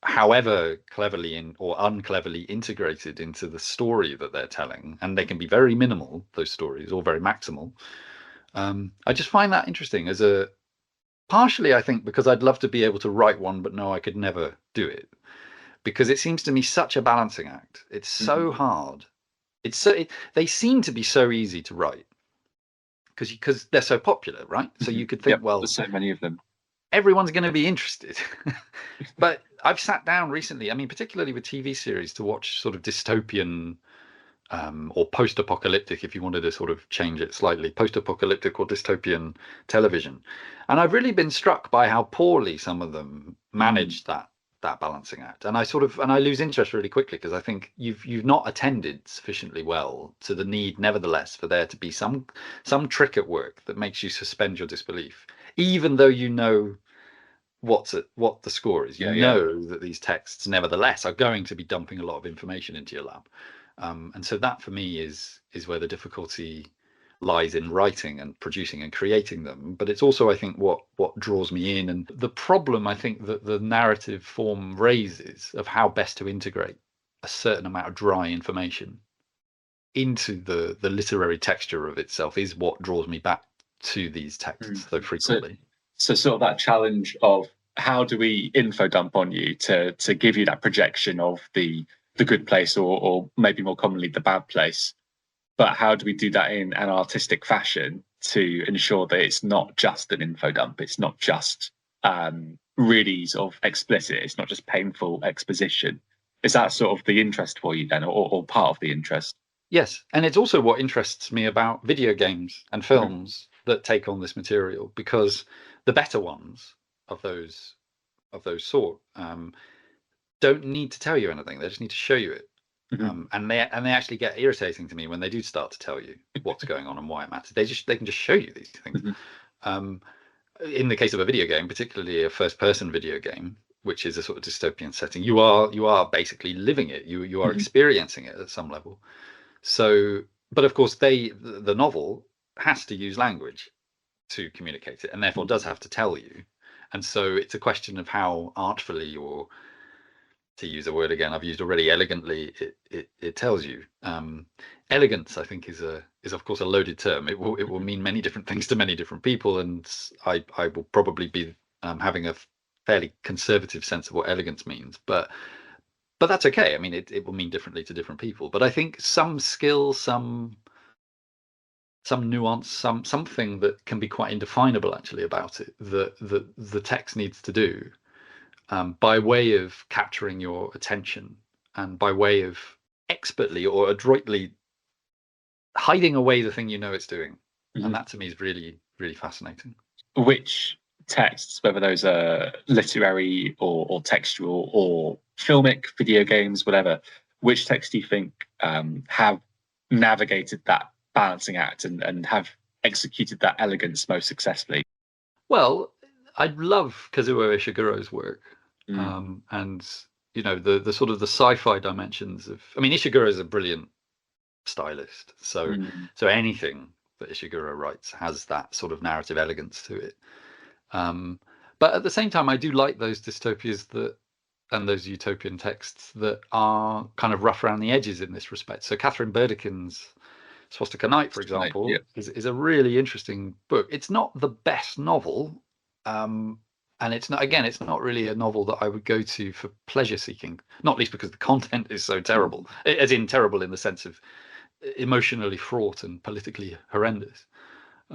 however cleverly or uncleverly integrated into the story that they're telling, and they can be very minimal, those stories, or very maximal. I just find that interesting as partially, I think, because I'd love to be able to write one, but no, I could never do it, because it seems to me such a balancing act. It's so hard. They seem to be so easy to write because they're so popular, right? So you could think, well, there's so many of them. Everyone's going to be interested. But I've sat down recently, I mean, particularly with TV series, to watch sort of dystopian or post-apocalyptic, if you wanted to sort of change it slightly, post-apocalyptic or dystopian television. And I've really been struck by how poorly some of them managed that balancing act. And I lose interest really quickly, because I think you've not attended sufficiently well to the need, nevertheless, for there to be some trick at work that makes you suspend your disbelief, even though you know what the score is. You know that these texts, nevertheless, are going to be dumping a lot of information into your lap. And so that, for me, is where the difficulty lies in writing and producing and creating them. But it's also, I think, what draws me in, and the problem, I think, that the narrative form raises of how best to integrate a certain amount of dry information into the literary texture of itself is what draws me back to these texts so frequently. So sort of that challenge of how do we info dump on you to give you that projection of the good place, or maybe more commonly the bad place, but how do we do that in an artistic fashion to ensure that it's not just an info dump, it's not just really sort of explicit, it's not just painful exposition? Is that sort of the interest for you then, or part of the interest? Yes, and it's also what interests me about video games and films that take on this material, because the better ones of those sort don't need to tell you anything; they just need to show you it. And they actually get irritating to me when they do start to tell you what's going on and why it matters. They can just show you these things. In the case of a video game, particularly a first-person video game, which is a sort of dystopian setting, you are basically living it. You are experiencing it at some level. So, but of course, the novel has to use language to communicate it, and therefore does have to tell you. And so it's a question of how artfully, or to use a word again I've used already, elegantly, it tells you. Elegance, I think, is of course a loaded term. It will mean many different things to many different people, and I will probably be having a fairly conservative sense of what elegance means, but that's okay. I mean, it will mean differently to different people. But I think some skill, some nuance, something that can be quite indefinable actually about it, that the text needs to do, by way of capturing your attention, and by way of expertly or adroitly hiding away the thing you know it's doing. And that to me is really, really fascinating. Which texts, whether those are literary or textual or filmic, video games, whatever, which texts do you think have navigated that balancing act and have executed that elegance most successfully? Well, I love Kazuo Ishiguro's work, and the sort of the sci-fi dimensions of. I mean, Ishiguro is a brilliant stylist, so anything that Ishiguro writes has that sort of narrative elegance to it. But at the same time, I do like those dystopias and those utopian texts that are kind of rough around the edges in this respect. So Catherine Burdekin's Swastika Night, for example, is a really interesting book. It's not the best novel, and it's not really a novel that I would go to for pleasure seeking, not least because the content is so terrible, as in terrible in the sense of emotionally fraught and politically horrendous.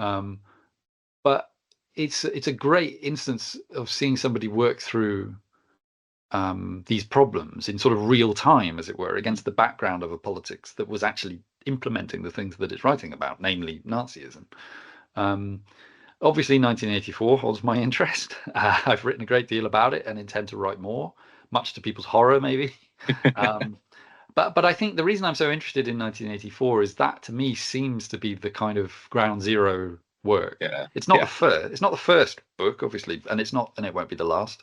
But it's a great instance of seeing somebody work through these problems in sort of real time, as it were, against the background of a politics that was actually implementing the things that it's writing about, namely Nazism. Obviously, 1984 holds my interest. I've written a great deal about it and intend to write more, much to people's horror, maybe. But I think the reason I'm so interested in 1984 is that, to me, seems to be the kind of ground zero work. Yeah. It's not the first. It's not the first book, obviously, and it won't be the last.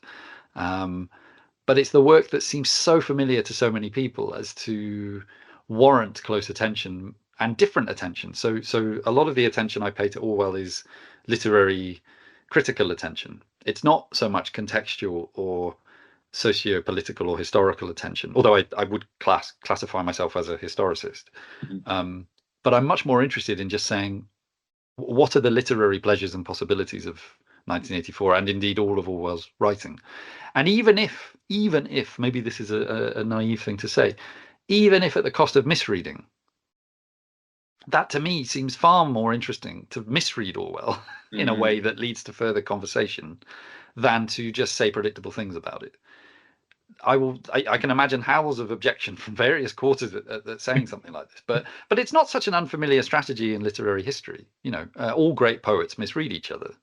But it's the work that seems so familiar to so many people as to warrant close attention and different attention. So a lot of the attention I pay to Orwell is literary critical attention. It's not so much contextual or socio-political or historical attention, although I would classify myself as a historicist. But I'm much more interested in just saying, what are the literary pleasures and possibilities of 1984, and indeed all of Orwell's writing? And even if maybe this is a naive thing to say, even if at the cost of misreading, that to me seems far more interesting to misread Orwell in a way that leads to further conversation than to just say predictable things about it. I can imagine howls of objection from various quarters at saying something like this, but it's not such an unfamiliar strategy in literary history. All great poets misread each other.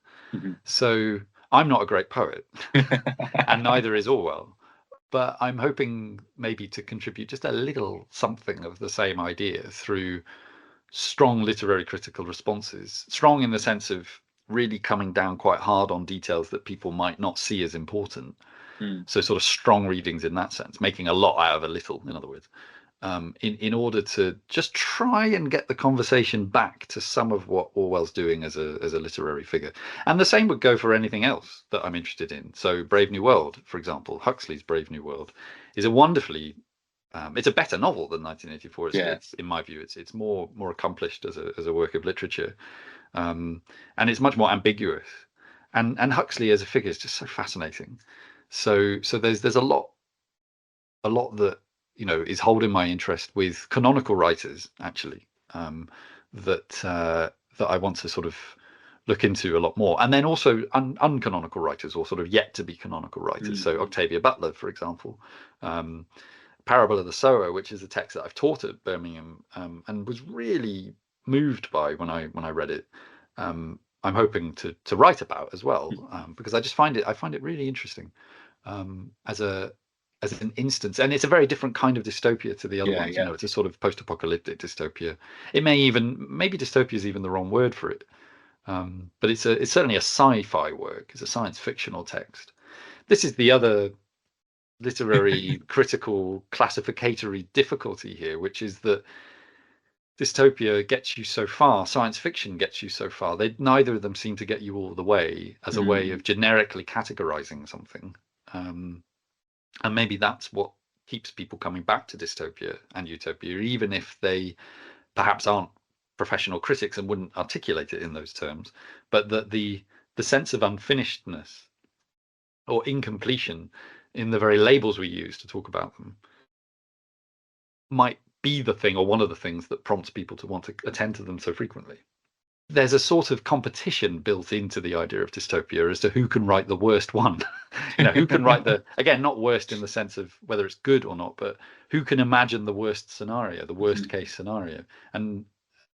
So I'm not a great poet, and neither is Orwell. But I'm hoping maybe to contribute just a little something of the same idea through strong literary critical responses. Strong in the sense of really coming down quite hard on details that people might not see as important. So sort of strong readings in that sense, making a lot out of a little, in other words, in order to just try and get the conversation back to some of what Orwell's doing as a literary figure. And the same would go for anything else that I'm interested in. So Brave New World, for example, Huxley's Brave New World is a wonderfully it's a better novel than 1984. It's in my view, it's more accomplished as a work of literature, and it's much more ambiguous. And Huxley as a figure is just so fascinating. So there's a lot that is holding my interest with canonical writers, actually, that I want to sort of look into a lot more, and then also uncanonical writers, or sort of yet to be canonical writers. So Octavia Butler, for example, Parable of the Sower, which is a text that I've taught at Birmingham, and was really moved by when I read it. I'm hoping to write about as well, because I find it really interesting as an instance, and it's a very different kind of dystopia to the other ones. It's a sort of post-apocalyptic dystopia. Maybe dystopia is even the wrong word for it, but it's certainly a sci-fi work. It's a science fictional text. This is the other literary critical classificatory difficulty here, which is that dystopia gets you so far, science fiction gets you so far. Neither of them seem to get you all the way as a way of generically categorizing something. And maybe that's what keeps people coming back to dystopia and utopia, even if they perhaps aren't professional critics and wouldn't articulate it in those terms, but that the sense of unfinishedness or incompletion in the very labels we use to talk about them might be the thing, or one of the things, that prompts people to want to attend to them so frequently. There's a sort of competition built into the idea of dystopia as to who can write the worst one. Who can write again, not worst in the sense of whether it's good or not, but who can imagine the worst scenario, the worst case scenario. And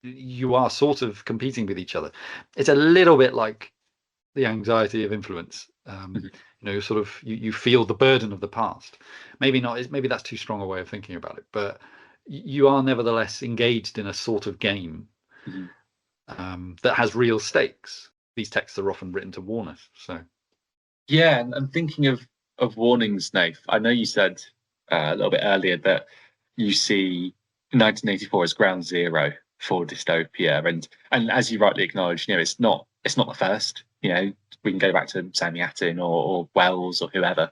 you are sort of competing with each other. It's a little bit like the anxiety of influence. Sort of you feel the burden of the past. Maybe not. Maybe that's too strong a way of thinking about it, but you are nevertheless engaged in a sort of game that has real stakes. These texts are often written to warn us. So, yeah, and thinking of warnings, Nath, I know you said a little bit earlier that you see 1984 as ground zero for dystopia, and as you rightly acknowledged, it's not the first. We can go back to Sam Yatin or Wells or whoever,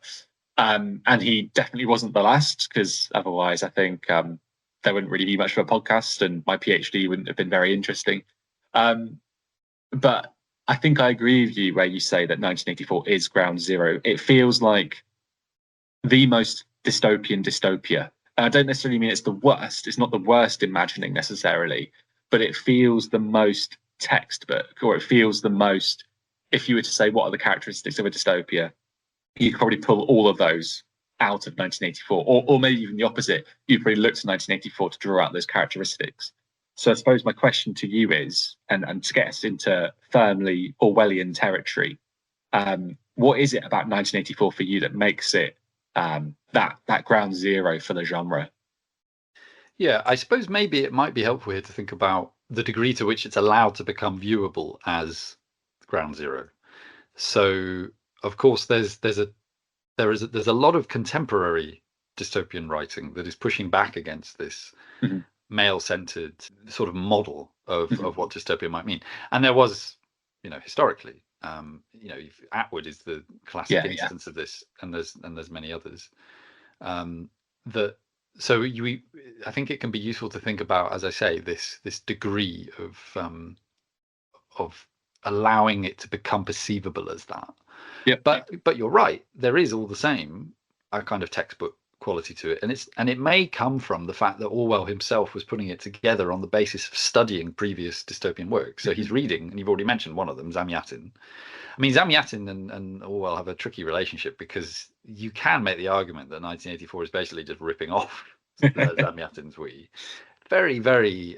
and he definitely wasn't the last, because otherwise, I think there wouldn't really be much of a podcast, and my PhD wouldn't have been very interesting. But I think I agree with you where you say that 1984 is ground zero. It feels like the most dystopian dystopia. And I don't necessarily mean it's the worst. It's not the worst imagining necessarily, but it feels the most textbook, or it feels the most, if you were to say what are the characteristics of a dystopia, you could probably pull all of those out of 1984, or maybe even the opposite. You'd probably look to 1984 to draw out those characteristics. So I suppose my question to you is, and to get us into firmly Orwellian territory, what is it about 1984 for you that makes it that ground zero for the genre? Yeah, I suppose maybe it might be helpful here to think about the degree to which it's allowed to become viewable as ground zero. So, of course, there's a lot of contemporary dystopian writing that is pushing back against this male-centered sort of model of what dystopia might mean. And there was, historically, Atwood is the classic instance of this, and there's many others. I think it can be useful to think about, as I say, this degree of allowing it to become perceivable as that. But you're right, there is all the same a kind of textbook quality to it, and it may come from the fact that Orwell himself was putting it together on the basis of studying previous dystopian work. So he's reading, and you've already mentioned one of them, Sam Yatin. I mean, Sam Yatin and Orwell have a tricky relationship, because you can make the argument that 1984 is basically just ripping off Sam Yatin's We. Very, very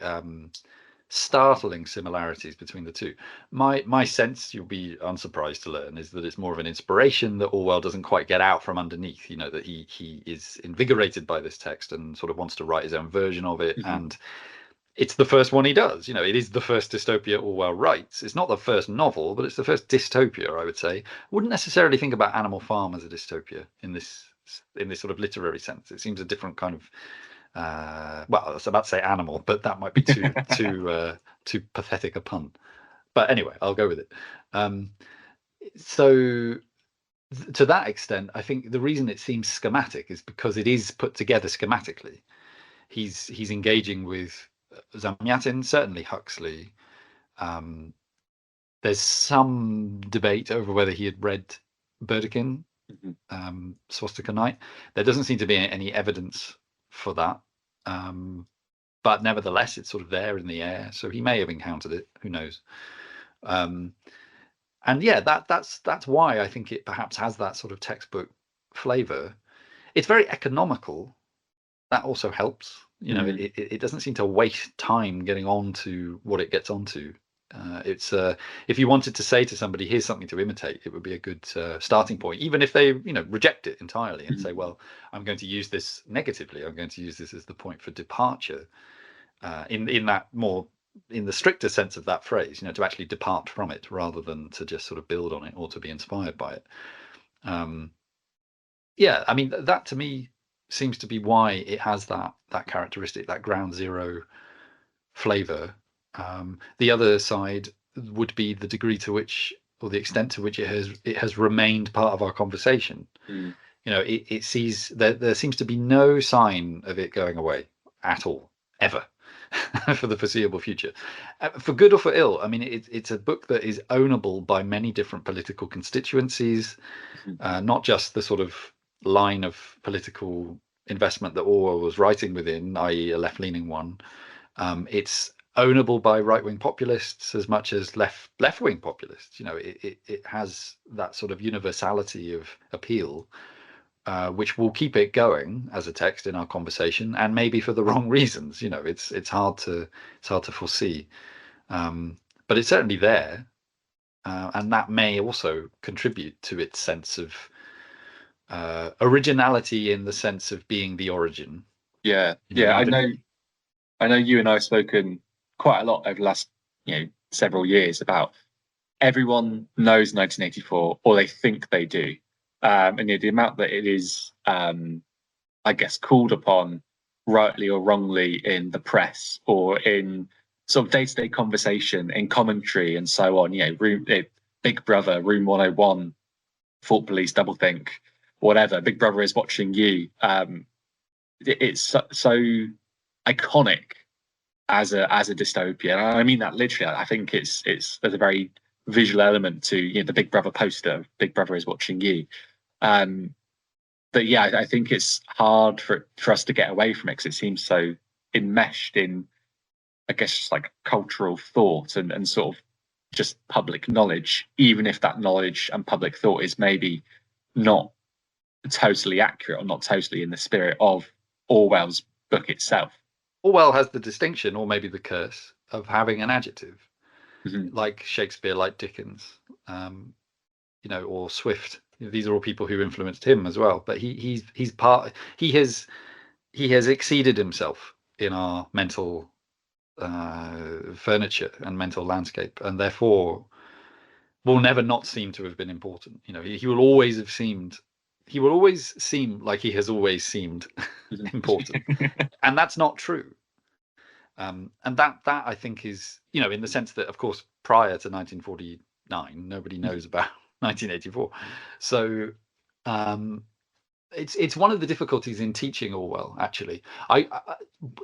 startling similarities between the two. My sense, you'll be unsurprised to learn, is that it's more of an inspiration that Orwell doesn't quite get out from underneath. That he is invigorated by this text and sort of wants to write his own version of it, and it's the first one he does. It is the first dystopia Orwell writes. It's not the first novel, but it's the first dystopia, I would say. I wouldn't necessarily think about Animal Farm as a dystopia in this sort of literary sense. It seems a different kind of well, I was about to say animal, but that might be too pathetic a pun. But anyway, I'll go with it. So to that extent, I think the reason it seems schematic is because it is put together schematically. He's engaging with Zamyatin, certainly Huxley. There's some debate over whether he had read Burdekin, Swastika Night. There doesn't seem to be any evidence for that, but nevertheless it's sort of there in the air, so he may have encountered it, who knows. And yeah, that's why I think it perhaps has that sort of textbook flavor. It's very economical. That also helps. It doesn't seem to waste time getting on to what it gets onto. It's if you wanted to say to somebody, here's something to imitate, it would be a good starting point, even if they reject it entirely and say, well, I'm going to use this negatively, I'm going to use this as the point for departure, in that more, in the stricter sense of that phrase, to actually depart from it rather than to just sort of build on it or to be inspired by it. Yeah, I mean, that to me seems to be why it has that characteristic, that ground zero flavor. The other side would be the degree to which, or the extent to which it has remained part of our conversation. Mm. You know, it sees that there seems to be no sign of it going away at all, ever, for the foreseeable future, for good or for ill. I mean, it's a book that is ownable by many different political constituencies, not just the sort of line of political investment that Orwell was writing within, i.e. a left-leaning one. It's ownable by right-wing populists as much as left-wing populists. You know, it has that sort of universality of appeal, which will keep it going as a text in our conversation, and maybe for the wrong reasons. You know, it's hard to foresee, but it's certainly there, and that may also contribute to its sense of originality, in the sense of being the origin. Yeah, You know, I know you and I have spoken quite a lot over the last, several years about everyone knows 1984, or they think they do. And the amount that it is, I guess, called upon, rightly or wrongly, in the press or in sort of day-to-day conversation, in commentary and so on. Big Brother, Room 101, Thought Police, Doublethink, whatever. Big Brother is watching you. It's so iconic as a dystopia, and I mean that literally. I think there's a very visual element to the Big Brother poster. Big Brother is watching you. But yeah, I think it's hard for us to get away from it, because it seems so enmeshed in, I guess, just like cultural thought and sort of just public knowledge, even if that knowledge and public thought is maybe not totally accurate or not totally in the spirit of Orwell's book itself. Orwell has the distinction, or maybe the curse, of having an adjective, like Shakespeare, like Dickens, or Swift. These are all people who influenced him as well. But he has exceeded himself in our mental furniture and mental landscape, and therefore will never not seem to have been important. He will always seem like he has always seemed important, and that's not true. And that I think is, in the sense that, of course, prior to 1949, nobody knows about 1984. So it's one of the difficulties in teaching Orwell, actually.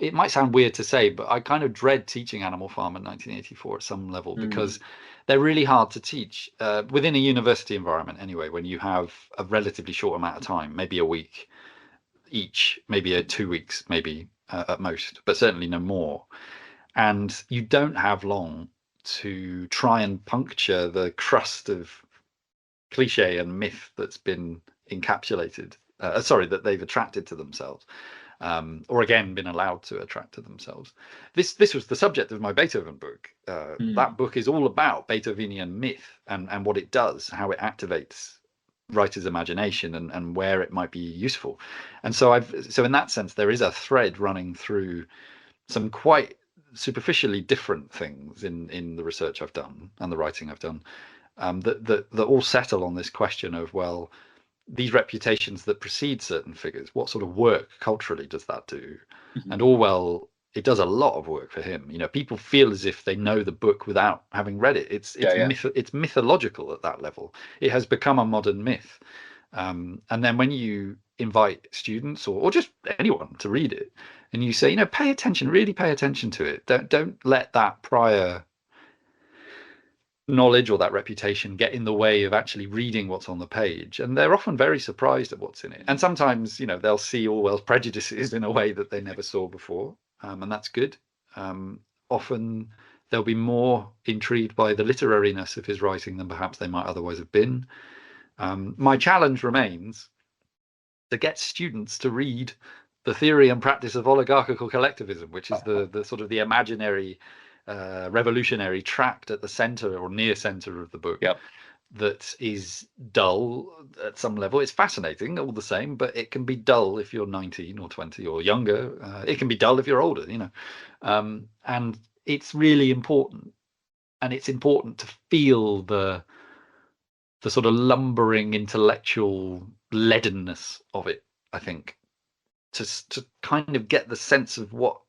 It might sound weird to say, but I kind of dread teaching Animal Farm in 1984 at some level, because they're really hard to teach within a university environment anyway, when you have a relatively short amount of time, maybe a week each, maybe 2 weeks, maybe at most, but certainly no more. And you don't have long to try and puncture the crust of cliche and myth that's been encapsulated, that they've attracted to themselves, or again been allowed to attract to themselves. This was the subject of my Beethoven book. That book is all about Beethovenian myth and what it does, how it activates writer's imagination, and where it might be useful. And so in that sense, there is a thread running through some quite superficially different things in the research I've done and the writing I've done, that all settle on this question of, well, these reputations that precede certain figures, what sort of work culturally does that do? And Orwell, it does a lot of work for him. People feel as if they know the book without having read it. It's mythological at that level. It has become a modern myth. And then when you invite students or just anyone to read it, and you say, pay attention, really pay attention to it. Don't let that prior knowledge or that reputation get in the way of actually reading what's on the page. And they're often very surprised at what's in it. And sometimes, they'll see Orwell's prejudices in a way that they never saw before. And that's good. Often they'll be more intrigued by the literariness of his writing than perhaps they might otherwise have been. My challenge remains to get students to read The Theory and Practice of Oligarchical Collectivism, which is the sort of the imaginary revolutionary tract at the center or near center of the book. Yep. That is dull at some level. It's fascinating all the same, but it can be dull if you're 19 or 20 or younger. It can be dull if you're older, and it's really important. And it's important to feel the sort of lumbering intellectual leadenness of it, I think, to kind of get the sense of what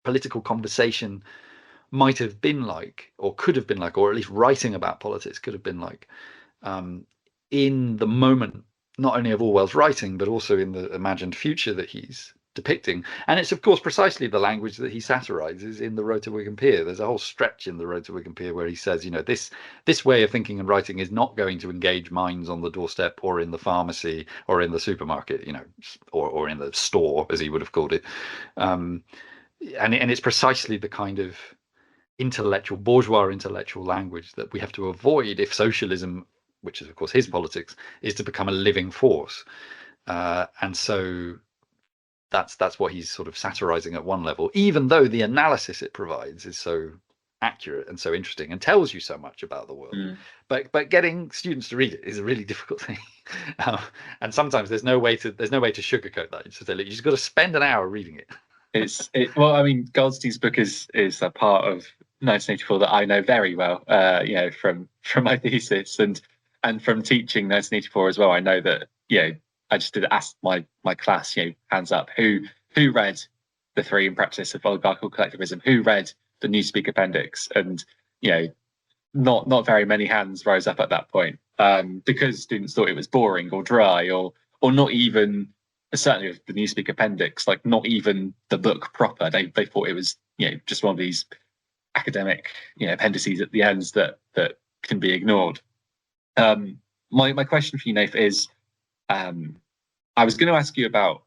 political conversation might have been like, or could have been like, or at least writing about politics could have been like, in the moment, not only of Orwell's writing, but also in the imagined future that he's depicting. And it's, of course, precisely the language that he satirizes in the Road to Wigan Pier. There's a whole stretch in the Road to Wigan Pier where he says, this way of thinking and writing is not going to engage minds on the doorstep or in the pharmacy or in the supermarket, or in the store, as he would have called it. And it's precisely the kind of bourgeois intellectual language that we have to avoid if socialism, which is of course his politics, is to become a living force. And so that's what he's sort of satirizing at one level, even though the analysis it provides is so accurate and so interesting and tells you so much about the world. But getting students to read it is a really difficult thing. And sometimes there's no way to sugarcoat that. You just got to spend an hour reading it. Well, I mean, Goldstein's book is a part of 1984 that I know very well, from my thesis and from teaching 1984 as well. I know that, I just did ask my class, hands up, who read The Theory and Practice of Oligarchical Collectivism, who read the Newspeak Appendix, and not very many hands rose up at that point, because students thought it was boring or dry, or not even, certainly with the Newspeak Appendix, like not even the book proper. They thought it was just one of these academic appendices at the ends that can be ignored. My question for you, Nath, is I was going to ask you about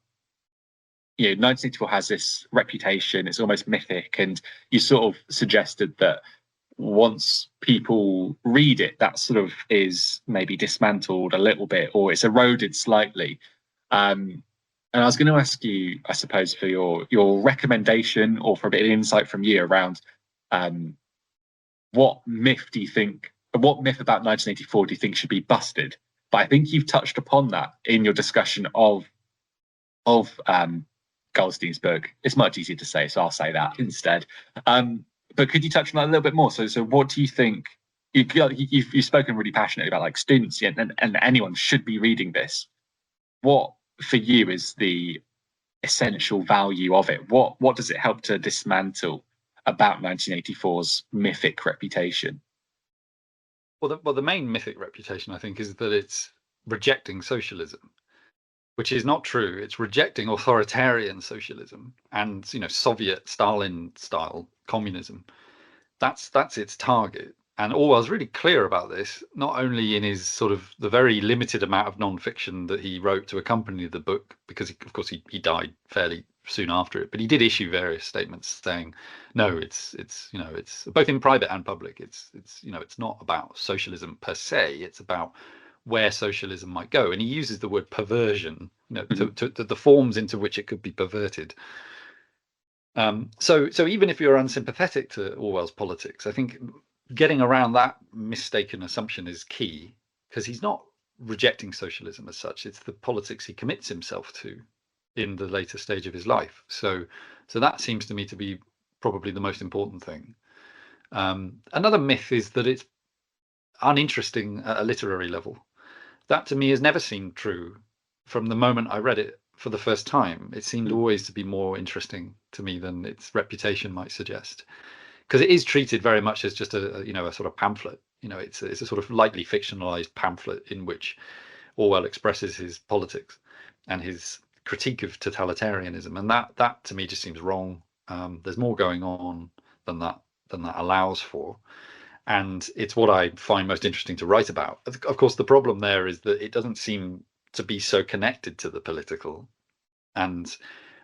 1984 has this reputation, it's almost mythic, and you sort of suggested that once people read it, that sort of is maybe dismantled a little bit, or it's eroded slightly. And I was going to ask you, I suppose, for your recommendation or for a bit of insight from you around what myth about 1984 do you think should be busted? But I think you've touched upon that in your discussion of Goldstein's book. It's much easier to say, so I'll say that instead. But could you touch on that a little bit more? So what do you think? You've spoken really passionately about like students and anyone should be reading this. What for you is the essential value of it? What does it help to dismantle about 1984's mythic reputation? Well, the main mythic reputation, I think, is that it's rejecting socialism, which is not true. It's rejecting authoritarian socialism and Soviet Stalin style communism. That's its target. And Orwell's really clear about this, not only in his sort of the very limited amount of non-fiction that he wrote to accompany the book, because of course he died fairly soon after it, but he did issue various statements saying, no, it's both in private and public. It's not about socialism per se. It's about where socialism might go, and he uses the word perversion, to the forms into which it could be perverted. So even if you're unsympathetic to Orwell's politics, I think getting around that mistaken assumption is key, because he's not rejecting socialism as such. It's the politics he commits himself to in the later stage of his life. So that seems to me to be probably the most important thing. Another myth is that it's uninteresting at a literary level. That to me has never seemed true from the moment I read it for the first time. It seemed always to be more interesting to me than its reputation might suggest, because it is treated very much as just a sort of pamphlet. It's a sort of lightly fictionalized pamphlet in which Orwell expresses his politics and his critique of totalitarianism, and that to me just seems wrong. There's more going on than that allows for, and it's what I find most interesting to write about. Of course, the problem there is that it doesn't seem to be so connected to the political, and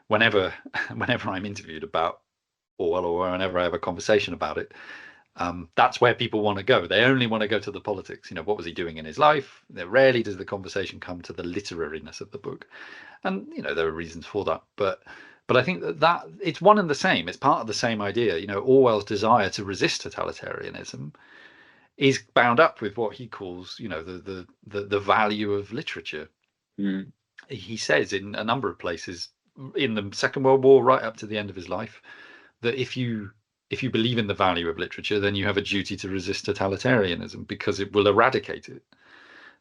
whenever I'm interviewed about Orwell, or whenever I have a conversation about it, that's where people want to go. They only want to go to the politics. What was he doing in his life? Rarely does the conversation come to the literariness of the book, and there are reasons for that. But I think that it's one and the same. It's part of the same idea. Orwell's desire to resist totalitarianism is bound up with what he calls, the value of literature. He says in a number of places in the Second World War, right up to the end of his life, that if you believe in the value of literature, then you have a duty to resist totalitarianism because it will eradicate it.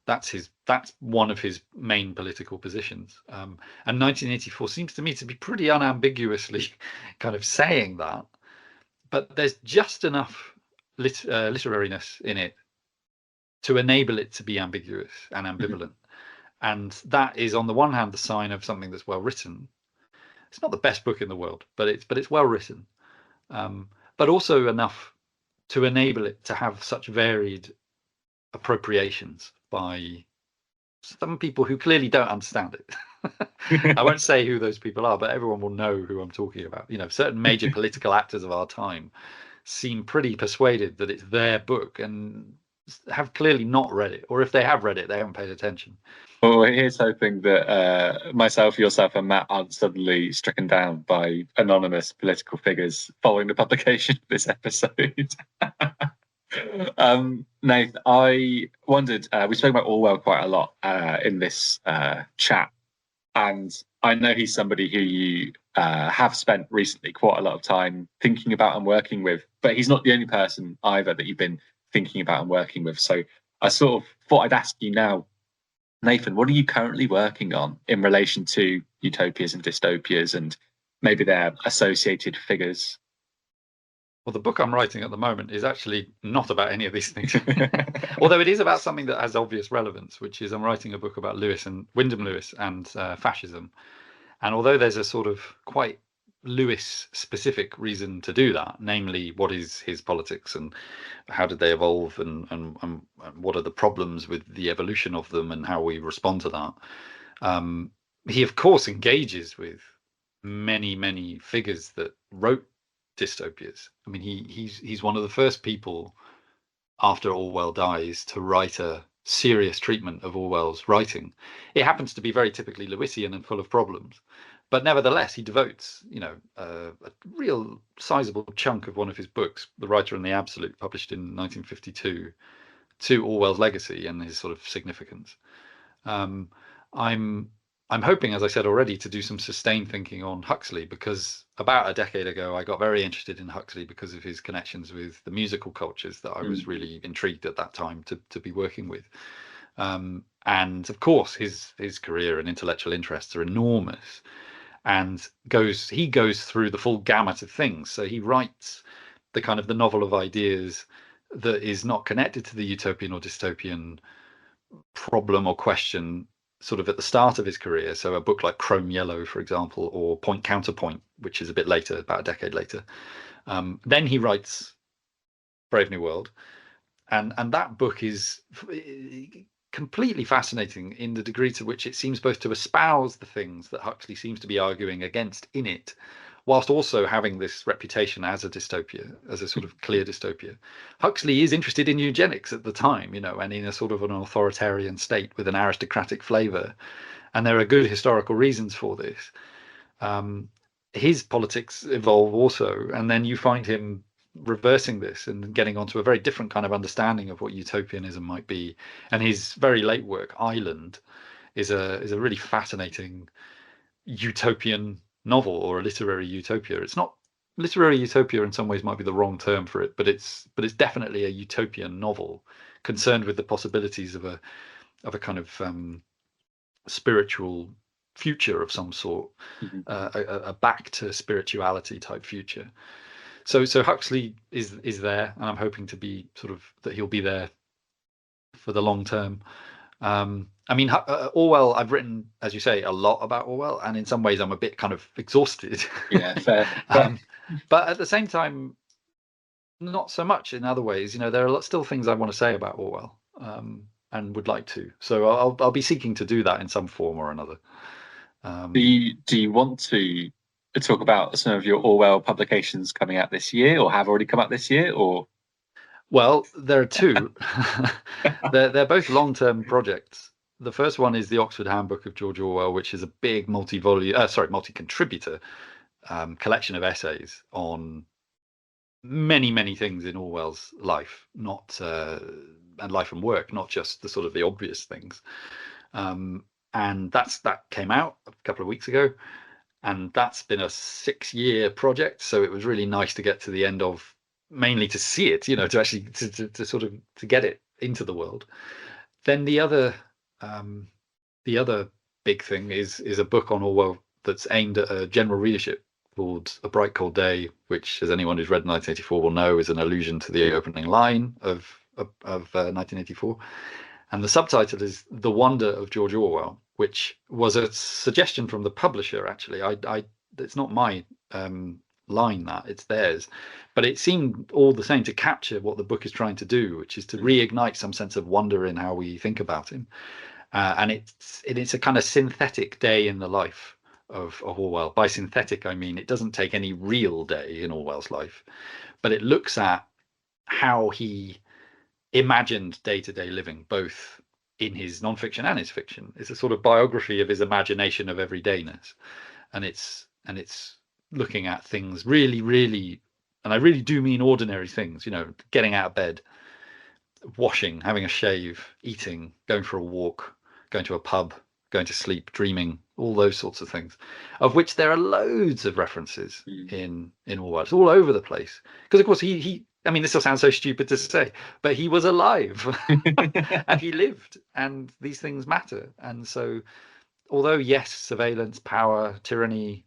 That's one of his main political positions. And 1984 seems to me to be pretty unambiguously kind of saying that, but there's just enough literariness in it to enable it to be ambiguous and ambivalent. And that is, on the one hand, the sign of something that's well written. It's not the best book in the world, but it's well written, but also enough to enable it to have such varied appropriations by some people who clearly don't understand it. I won't say who those people are, but everyone will know who I'm talking about. You know, certain major political actors of our time seem pretty persuaded that it's their book and have clearly not read it, or if they have read it, they haven't paid attention. Well, here's hoping that myself, yourself, and Matt aren't suddenly stricken down by anonymous political figures following the publication of this episode. Nath, I wondered, we spoke about Orwell quite a lot in this chat, and I know he's somebody who you have spent recently quite a lot of time thinking about and working with, but he's not the only person either that you've been thinking about and working with. So I sort of thought I'd ask you now, Nathan, what are you currently working on in relation to utopias and dystopias and maybe their associated figures? Well, the book I'm writing at the moment is actually not about any of these things, although it is about something that has obvious relevance, which is I'm writing a book about Wyndham Lewis and fascism. And although there's a sort of quite Lewis-specific reason to do that, namely what is his politics and how did they evolve and what are the problems with the evolution of them and how we respond to that, he of course engages with many figures that wrote dystopias. I mean, he's one of the first people after Orwell dies to write a serious treatment of Orwell's writing. It happens to be very typically Lewisian and full of problems, but nevertheless he devotes, you know, a real sizable chunk of one of his books, The Writer and the Absolute, published in 1952, to Orwell's legacy and his sort of significance. I'm hoping, as I said already, to do some sustained thinking on Huxley, because about a decade ago I got very interested in Huxley because of his connections with the musical cultures that I was really intrigued at that time to be working with. And of course his career and intellectual interests are enormous, and he goes through the full gamut of things. So he writes the kind of the novel of ideas that is not connected to the utopian or dystopian problem or question sort of at the start of his career. So a book like Chrome Yellow, for example, or Point Counterpoint, which is a bit later, about a decade later. Then he writes Brave New World, and that book is completely fascinating in the degree to which it seems both to espouse the things that Huxley seems to be arguing against in it, whilst also having this reputation as a dystopia, as a sort of clear dystopia. Huxley is interested in eugenics at the time, you know, and in a sort of an authoritarian state with an aristocratic flavour. And there are good historical reasons for this. His politics evolve also, and then you find him reversing this and getting onto a very different kind of understanding of what utopianism might be. And his very late work, Island, is a really fascinating utopian novel, or a literary utopia. It's not literary utopia, in some ways might be the wrong term for it, but it's definitely a utopian novel concerned with the possibilities of a kind of spiritual future of some sort, a back to spirituality type future. So Huxley is there, and I'm hoping to be sort of that he'll be there for the long term. I mean, Orwell, I've written, as you say, a lot about Orwell, and in some ways I'm a bit kind of exhausted. Yeah, fair. But at the same time, not so much in other ways. You know, there are still things I want to say about Orwell, and would like to. So I'll be seeking to do that in some form or another. Do you want to talk about some of your Orwell publications coming out this year, or have already come out this year, or? Well, there are two. They're both long-term projects. The first one is the Oxford Handbook of George Orwell, which is a big multi-contributor collection of essays on many things in Orwell's life, and life and work, not just the sort of the obvious things. And that came out a couple of weeks ago, and that's been a 6-year project. So it was really nice to get to the end of, mainly to see it, you know, to actually to sort of to get it into the world. Then the other big thing is a book on Orwell that's aimed at a general readership called A Bright Cold Day, which, as anyone who's read 1984 will know, is an allusion to the opening line of 1984. And the subtitle is The Wonder of George Orwell, which was a suggestion from the publisher, actually. It's not my line, that it's theirs, but it seemed all the same to capture what the book is trying to do, which is to reignite some sense of wonder in how we think about him. And it's a kind of synthetic day in the life of Orwell. By synthetic, I mean it doesn't take any real day in Orwell's life, but it looks at how he imagined day-to-day living, both in his non-fiction and his fiction. It's a sort of biography of his imagination of everydayness, and it's looking at things really, really, and I really do mean ordinary things, getting out of bed, washing, having a shave, eating, going for a walk, going to a pub, going to sleep, dreaming, all those sorts of things, of which there are loads of references in Orwell. It's all over the place. Because, of course, I mean, this will sound so stupid to say, but he was alive and he lived, and these things matter. And so, although, yes, surveillance, power, tyranny,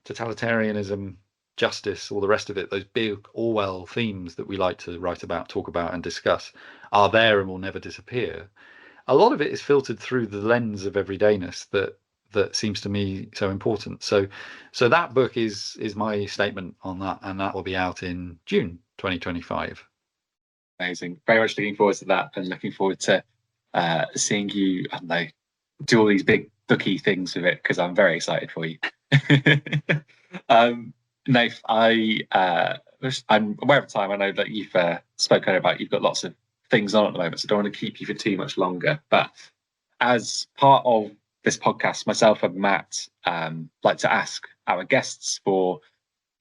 totalitarianism, justice, all the rest of it, those big Orwell themes that we like to write about, talk about, and discuss are there and will never disappear. A lot of it is filtered through the lens of everydayness that seems to me so important. So that book is my statement on that, and that will be out in June 2025. Amazing. Very much looking forward to that, and looking forward to seeing you, I don't know, do all these big booky things with it, because I'm very excited for you. Nath, I'm aware of time. I know that you've spoken about, you've got lots of things on at the moment, so I don't want to keep you for too much longer. But as part of this podcast, myself and Matt like to ask our guests for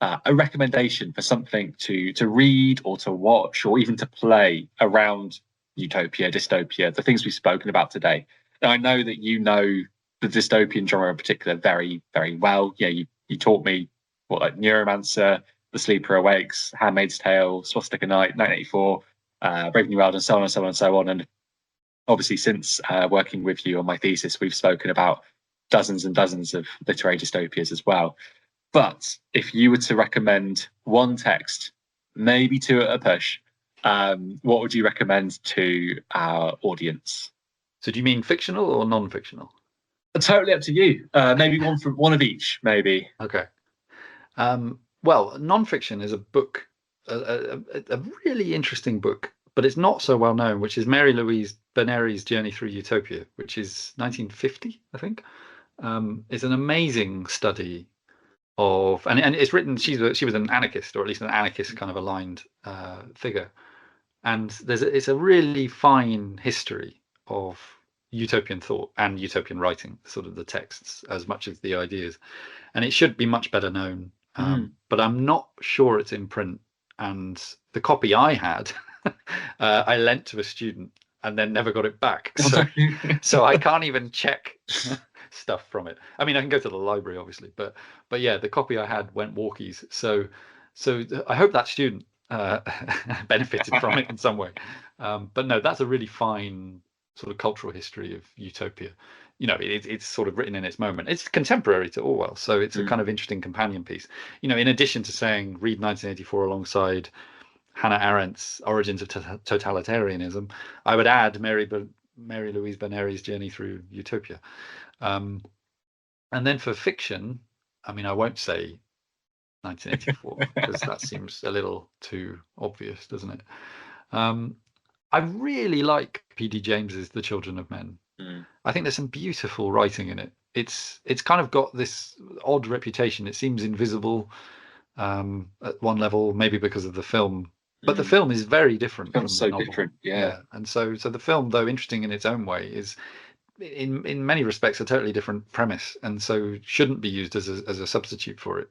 a recommendation for something to read or to watch or even to play around utopia, dystopia, the things we've spoken about today. Now, I know that you know the dystopian genre in particular very, very well. You taught me like Neuromancer, The Sleeper Awakes, Handmaid's Tale, Swastika Night, 1984, Brave New World, and so on and so on and so on. And obviously, since working with you on my thesis, we've spoken about dozens and dozens of literary dystopias as well. But if you were to recommend one text, maybe two at a push, what would you recommend to our audience? So do you mean fictional or non-fictional? Totally up to you. Maybe one of each, maybe. Okay. Well, non-fiction is a book, a really interesting book, but it's not so well known, which is Mary Louise Bernery's Journey Through Utopia, which is 1950, I think. It's an amazing study of, and it's written, she was an anarchist, or at least an anarchist kind of aligned figure. And it's a really fine history of utopian thought and utopian writing, sort of the texts as much as the ideas. And it should be much better known. But I'm not sure it's in print. And the copy I had, I lent to a student and then never got it back. So I can't even check stuff from it. I mean, I can go to the library, obviously, but yeah, the copy I had went walkies. So I hope that student benefited from it in some way. But no, that's a really fine sort of cultural history of utopia. It's sort of written in its moment. It's contemporary to Orwell, so it's a kind of interesting companion piece. In addition to saying read 1984 alongside Hannah Arendt's Origins of Totalitarianism, I would add Mary Louise Bernery's Journey Through Utopia. And then for fiction, I mean, I won't say 1984 because that seems a little too obvious, doesn't it? I really like P.D. James's The Children of Men. I think there's some beautiful writing in it. It's kind of got this odd reputation. It seems invisible at one level, maybe because of the film, but the film is very different from the novel. Different, yeah. And so the film, though interesting in its own way, is in many respects a totally different premise, and so shouldn't be used as a substitute for it.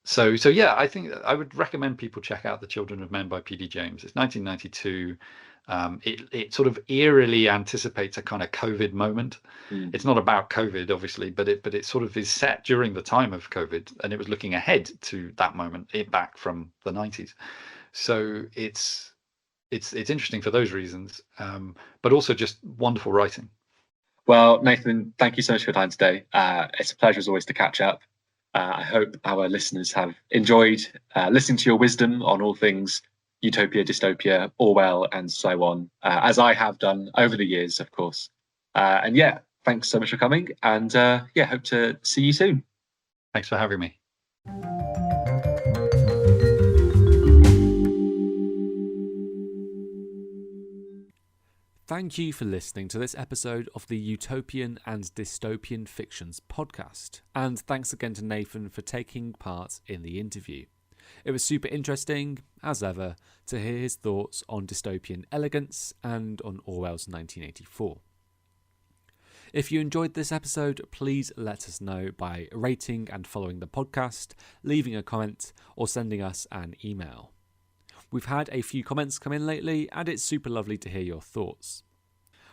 So yeah, I think I would recommend people check out The Children of Men by P.D. James. It's 1992. It sort of eerily anticipates a kind of COVID moment. It's not about COVID, obviously, but it sort of is set during the time of COVID, and it was looking ahead to that moment, back from the 90s. So it's it's interesting for those reasons, but also just wonderful writing. Well, Nathan, thank you so much for your time today. It's a pleasure as always to catch up. I hope our listeners have enjoyed listening to your wisdom on all things utopia, dystopia, Orwell, and so on, as I have done over the years, of course. And yeah, thanks so much for coming. And yeah, hope to see you soon. Thanks for having me. Thank you for listening to this episode of the Utopian and Dystopian Fictions podcast. And thanks again to Nathan for taking part in the interview. It was super interesting, as ever, to hear his thoughts on dystopian elegance and on Orwell's 1984. If you enjoyed this episode, please let us know by rating and following the podcast, leaving a comment, or sending us an email. We've had a few comments come in lately, and it's super lovely to hear your thoughts.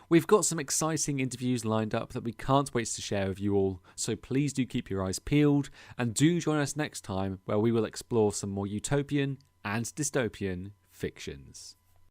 We've got some exciting interviews lined up that we can't wait to share with you all, so please do keep your eyes peeled, and do join us next time where we will explore some more utopian and dystopian fictions.